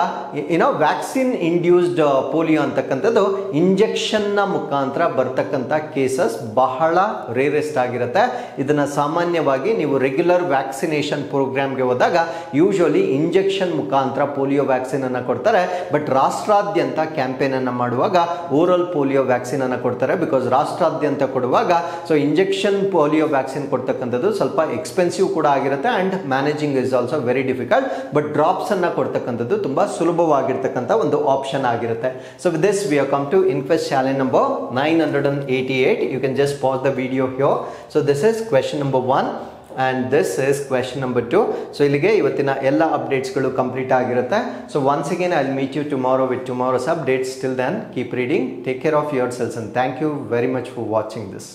ವ್ಯಾಕ್ಸಿನ್ ಇಂಡ್ಯೂಸ್ಡ್ ಪೋಲಿಯೋ ಅಂತಕ್ಕಂಥದ್ದು ಇಂಜೆಕ್ಷನ್ ನ ಮುಖಾಂತರ ಬರ್ತಕ್ಕಂಥ ಕೇಸಸ್ ಬಹಳ ರೇರೆಸ್ಟ್ ಆಗಿರುತ್ತೆ. ಇದನ್ನ ಸಾಮಾನ್ಯವಾಗಿ ನೀವು ರೆಗ್ಯುಲರ್ ವ್ಯಾಕ್ಸಿನೇಷನ್ ಪ್ರೋಗ್ರಾಮ್ಗೆ ಹೋದಾಗ ಯೂಶುವಲಿ ಇಂಜೆಕ್ಷನ್ ಮುಖಾಂತರ ಪೋಲಿಯೋ ವ್ಯಾಕ್ಸಿನ್ ಅನ್ನು ಕೊಡ್ತಾರೆ. ಬಟ್ ರಾಷ್ಟ್ರಾದ್ಯಂತ ಕ್ಯಾಂಪೇನ್ ಅನ್ನು ಮಾಡುವಾಗ ಓರಲ್ ಪೋಲಿಯೋ ವ್ಯಾಕ್ಸಿನ್ ಅನ್ನು ಕೊಡ್ತಾರೆ. ಬಿಕಾಸ್ ರಾಷ್ಟ್ರಾದ್ಯಂತ ಕೊಡುವಾಗ ಸೊ ಇಂಜೆಕ್ಷನ್ ಪೋಲಿಯೋ ವ್ಯಾಕ್ಸಿನ್ ಕೊಡ್ತಕ್ಕಂಥದ್ದು ಸ್ವಲ್ಪ ಎಕ್ಸ್ಪೆನ್ಸಿವ್ ಕೂಡ ಆಗಿರುತ್ತೆ and managing is also very difficult. But drops ಅನ್ನ ಕೊಡ್ತಕ್ಕಂಥದ್ದು ತುಂಬಾ ಸುಲಭವಾಗಿರ್ತಕ್ಕಂಥ ಒಂದು ಆಪ್ಷನ್ ಆಗಿರುತ್ತೆ. So with this we have come to inquest challenge number 988. You can just pause the video here. So this is question number 1 and this is question number 2. So ಇಲ್ಲಿಗೆ ಇವತ್ತಿನ ಎಲ್ಲ ಅಪ್ಡೇಟ್ಸ್ಗಳು complete ಆಗಿರುತ್ತೆ. So once again I'll meet you tomorrow with tomorrow's updates. Till then keep reading, take care of yourselves and thank you very much for watching this.